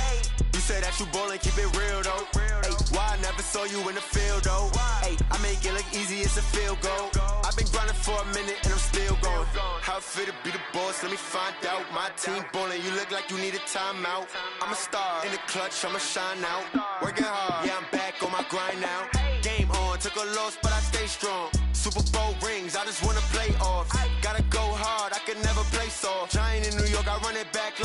You say that you ballin', keep it real though. Hey, why I never saw you in the field though? Hey, I make it look easy, it's a field goal. I've been grinding for a minute and I'm still going. How fit to be the boss, let me find out. My team ballin', you look like you need a timeout. I'm a star in the clutch, I'ma shine out. Working hard, yeah, I'm back on my grind now. Game on, took a loss, but I stay strong. Super Bowl